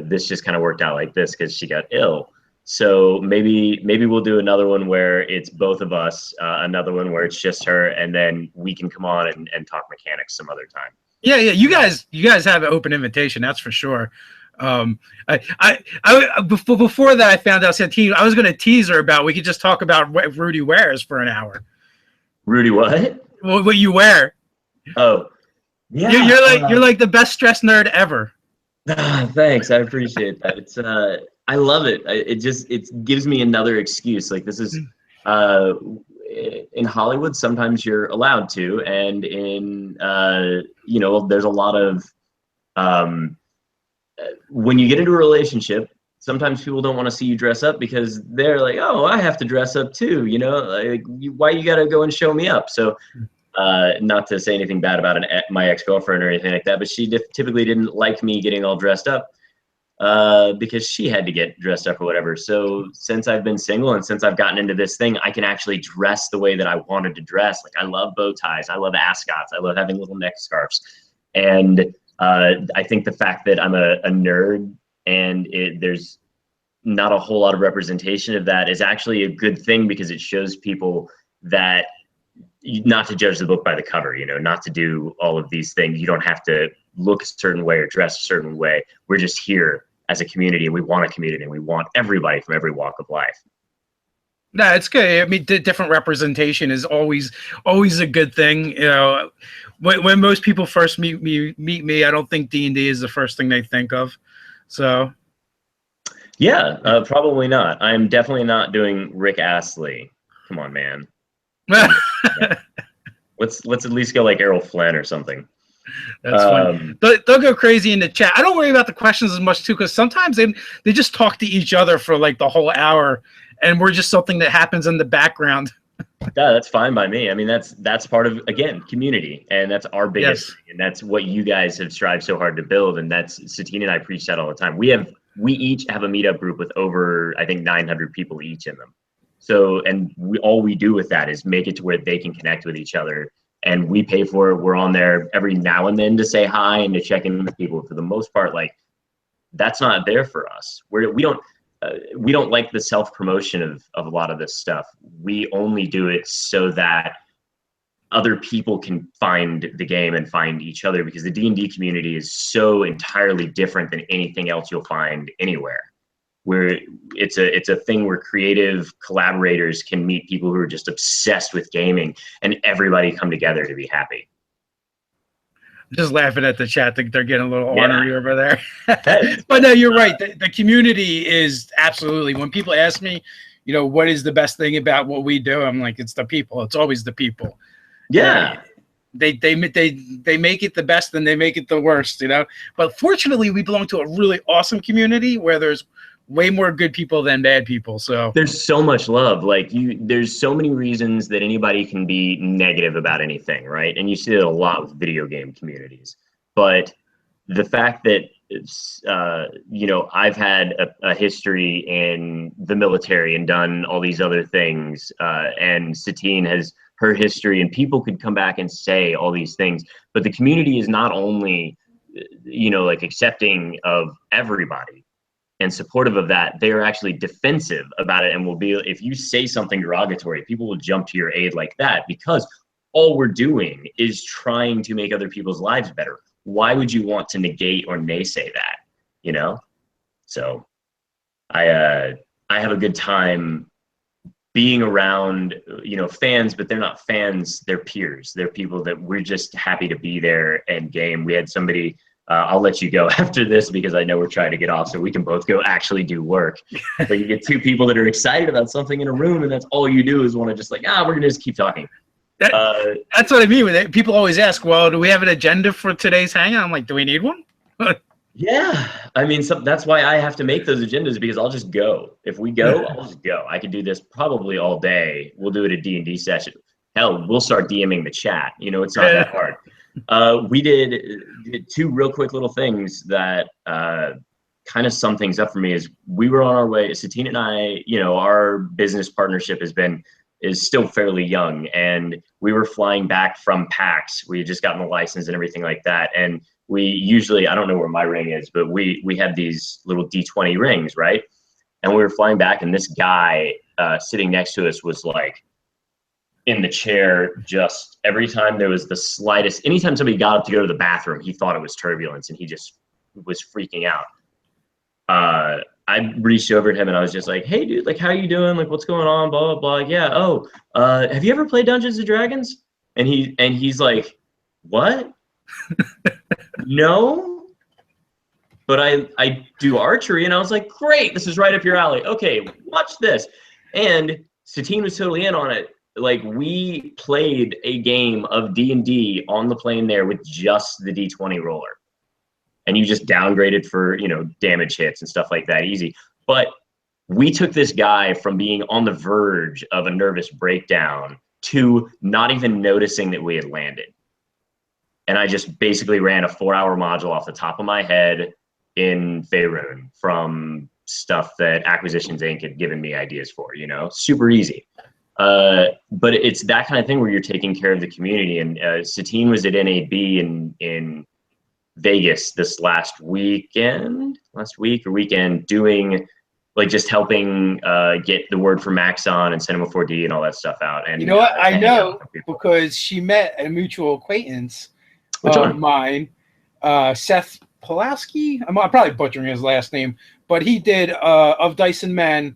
this just kind of worked out like this because she got ill. So maybe we'll do another one where it's both of us, another one where it's just her, and then we can come on and talk mechanics some other time. Yeah. You guys have an open invitation, that's for sure. Before that, I found out Satine, I was going to tease her about, we could just talk about what Ruty wears for an hour. Ruty what? What you wear. Oh, yeah. You're like the best stress nerd ever. Thanks, I appreciate that. It's I love it. It gives me another excuse. Like, this is in Hollywood, sometimes you're allowed to, and in there's a lot of when you get into a relationship, sometimes people don't want to see you dress up because they're like, oh, I have to dress up too, like, why you got to go and show me up? So not to say anything bad about my ex-girlfriend or anything like that, but she typically didn't like me getting all dressed up because she had to get dressed up or whatever. So since I've been single and since I've gotten into this thing, I can actually dress the way that I wanted to dress. Like, I love bow ties. I love ascots. I love having little neck scarves. And I think the fact that I'm a nerd and there's not a whole lot of representation of that is actually a good thing, because it shows people that not to judge the book by the cover, you know, not to do all of these things. You don't have to look a certain way or dress a certain way. We're just here as a community, and we want a community, and we want everybody from every walk of life. No, it's good. I mean, different representation is always a good thing. You know, when most people first meet me, I don't think D&D is the first thing they think of. So, yeah, probably not. I'm definitely not doing Rick Astley. Come on, man. Let's at least go like Errol Flynn or something. That's funny. They'll go crazy in the chat. I don't worry about the questions as much too, because sometimes they just talk to each other for like the whole hour, and we're just something that happens in the background. Yeah, that's fine by me. I mean, that's part of, again, community, and that's our biggest thing, and that's what you guys have strived so hard to build, and that's Satine and I preach that all the time. We each have a meetup group with over, I think, 900 people each in them. So, and all we do with that is make it to where they can connect with each other, and we pay for it. We're on there every now and then to say hi and to check in with people. For the most part, like, that's not there for us. We don't like the self-promotion of a lot of this stuff. We only do it so that other people can find the game and find each other, because the D&D community is so entirely different than anything else you'll find anywhere. Where it's a thing where creative collaborators can meet people who are just obsessed with gaming, and everybody come together to be happy. Just laughing at the chat. They're getting a little ornery over there. Hey, but no, you're right. The community is absolutely, when people ask me, you know, what is the best thing about what we do? I'm like, it's the people. It's always the people. Yeah. They make it the best, and they make it the worst, you know. But fortunately, we belong to a really awesome community where there's way more good people than bad people. So there's so much love. Like, there's so many reasons that anybody can be negative about anything, right? And you see it a lot with video game communities. But the fact that you know, I've had a history in the military and done all these other things, and Satine has her history, and people could come back and say all these things, but the community is not only, you know, like, accepting of everybody and supportive of that, they are actually defensive about it, and will be, if you say something derogatory, people will jump to your aid like that, because all we're doing is trying to make other people's lives better. Why would you want to negate or naysay that, you know? So I have a good time being around, you know, fans, but they're not fans, they're peers. They're people that we're just happy to be there and game. We had somebody, I'll let you go after this, because I know we're trying to get off so we can both go actually do work. But you get two people that are excited about something in a room, and that's all you do is want to just like, we're gonna just keep talking. That's what I mean with it. People always ask, well, do we have an agenda for today's hangout? I'm like, do we need one? Yeah, I mean, that's why I have to make those agendas, because I'll just go. If we go, I'll just go. I could do this probably all day. We'll do it a D&D session. Hell, we'll start DMing the chat. You know, it's not that hard. We did two real quick little things that kind of sum things up for me. Is we were on our way, Satine and I, you know, our business partnership is still fairly young, and we were flying back from PAX. We had just gotten the license and everything like that, and we usually, I don't know where my ring is, but we had these little D20 rings, right? And we were flying back, and this guy sitting next to us was like in the chair, just every time there was the slightest, anytime somebody got up to go to the bathroom, he thought it was turbulence, and he just was freaking out. I reached over to him, and I was just like, hey dude, like, how you doing? Like, what's going on? Blah, blah, blah. Yeah. Have you ever played Dungeons and Dragons? And he's like, what? No, but I do archery. And I was like, great, this is right up your alley. Okay, watch this. And Satine was totally in on it. Like, we played a game of D&D on the plane there with just the D20 roller. And you just downgraded for, you know, damage hits and stuff like that, easy. But we took this guy from being on the verge of a nervous breakdown to not even noticing that we had landed. And I just basically ran a 4-hour module off the top of my head in Faerun from stuff that Acquisitions Inc. had given me ideas for, you know, super easy. But it's that kind of thing where you're taking care of the community. And Satine was at NAB in Vegas this last week or weekend doing like just helping get the word for Max on and Cinema 4D and all that stuff out. And you know what? I hang out know with people. because she met a mutual acquaintance Which of one? mine, Seth Pulaski. I'm probably butchering his last name, but he did Of Dice and Men,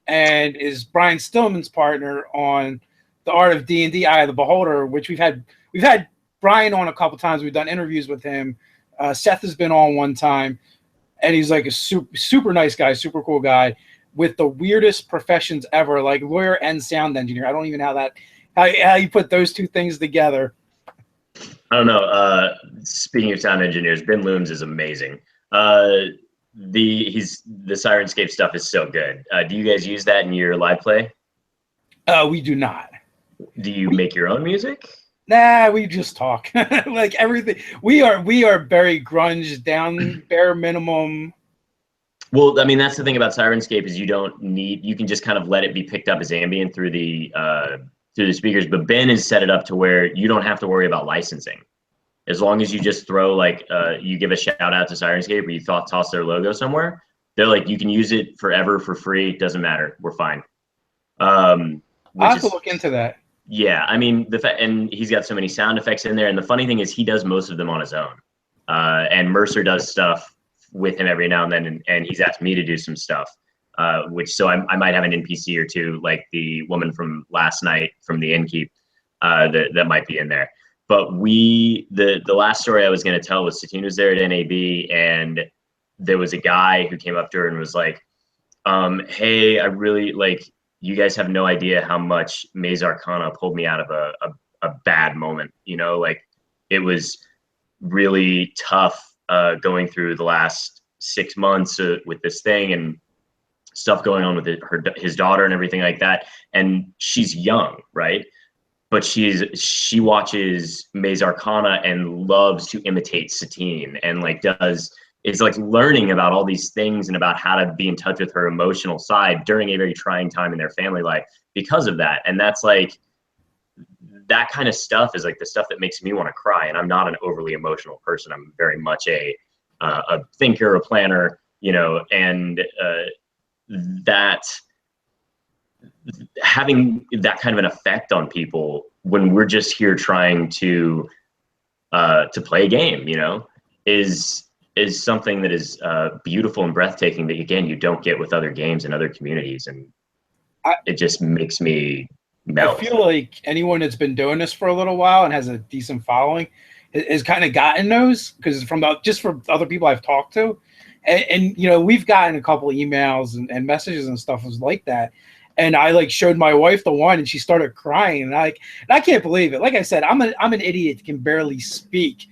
and is Brian Stillman's partner on The Art of D&D, Eye of the Beholder, which we've had Brian on a couple times. We've done interviews with him. Seth has been on one time, and he's like a super nice guy, super cool guy with the weirdest professions ever, like lawyer and sound engineer. I don't even know how you put those two things together. I don't know. Speaking of sound engineers, Ben Looms is amazing. The Sirenscape stuff is so good. Do you guys use that in your live play? We do not. Do you make your own music? Nah, we just talk. Like everything. We are very grunge down, bare minimum. Well, I mean, that's the thing about Sirenscape is you can just kind of let it be picked up as ambient through the speakers. But Ben has set it up to where you don't have to worry about licensing. As long as you just throw you give a shout out to Sirenscape or you toss their logo somewhere, they're like, you can use it forever for free. Doesn't matter. We're fine. I'll have to look into that. Yeah, I mean and he's got so many sound effects in there. And the funny thing is, he does most of them on his own. And Mercer does stuff with him every now and then, and he's asked me to do some stuff. So I might have an NPC or two, like the woman from last night from the Innkeep, that might be in there. But the last story I was going to tell was Satine was there at NAB, and there was a guy who came up to her and was like, "Hey, I really you guys have no idea how much Maze Arcana pulled me out of a bad moment. You know, like it was really tough going through the last 6 months with this thing and stuff going on with his daughter and everything like that. And she's young, right? But she watches Maze Arcana and loves to imitate Satine and is learning about all these things and about how to be in touch with her emotional side during a very trying time in their family life because of that. And that's that kind of stuff is the stuff that makes me want to cry. And I'm not an overly emotional person. I'm very much a thinker, a planner, and that having that kind of an effect on people when we're just here trying to play a game, is something that is beautiful and breathtaking that, again, you don't get with other games and other communities. And it just makes me melt. I feel like anyone that's been doing this for a little while and has a decent following has kind of gotten those, because from other people I've talked to. And we've gotten a couple of emails and messages and stuff was like that. And I showed my wife the one, and she started crying. And I can't believe it. Like I said, I'm an idiot that can barely speak.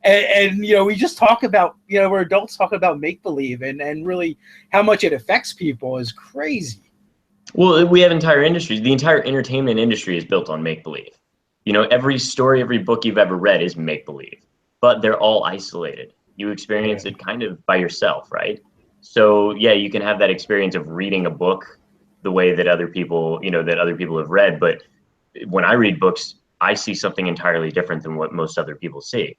And we just talk about, we're adults talking about make-believe and really how much it affects people is crazy. Well, we have entire industries. The entire entertainment industry is built on make-believe. Every story, every book you've ever read is make-believe, but they're all isolated. You experience it kind of by yourself, right? So yeah, you can have that experience of reading a book the way that other people have read. But when I read books, I see something entirely different than what most other people see.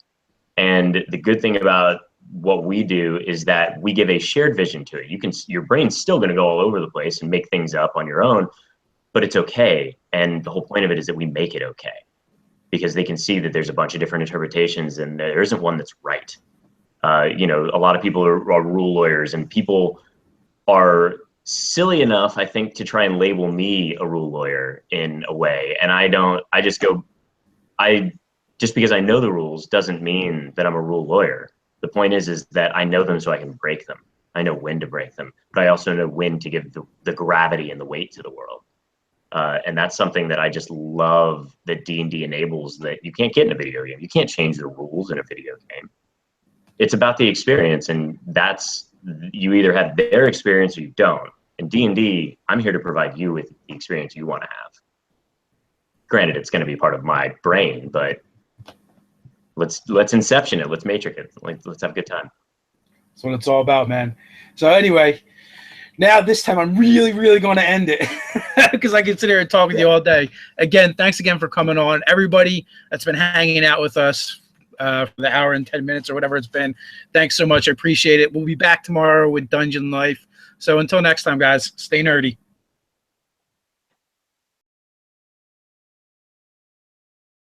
And the good thing about what we do is that we give a shared vision to it. Your brain's still going to go all over the place and make things up on your own, but it's okay. And the whole point of it is that we make it okay, because they can see that there's a bunch of different interpretations and there isn't one that's right. A lot of people are rule lawyers, and people are silly enough, I think, to try and label me a rule lawyer in a way. And just because I know the rules doesn't mean that I'm a rule lawyer. The point is that I know them so I can break them. I know when to break them, but I also know when to give the gravity and the weight to the world. And that's something that I just love that D&D enables, that you can't get in a video game. You can't change the rules in a video game. It's about the experience, and you either have their experience or you don't. In D&D, I'm here to provide you with the experience you want to have. Granted, it's going to be part of my brain, but let's Inception it. Let's Matrix it. Let's have a good time. That's what it's all about, man. So anyway, now this time I'm really, really going to end it because I can sit here and talk with you all day. Again, thanks again for coming on. Everybody that's been hanging out with us for the hour and 10 minutes or whatever it's been, thanks so much. I appreciate it. We'll be back tomorrow with Dungeon Life. So until next time, guys, stay nerdy.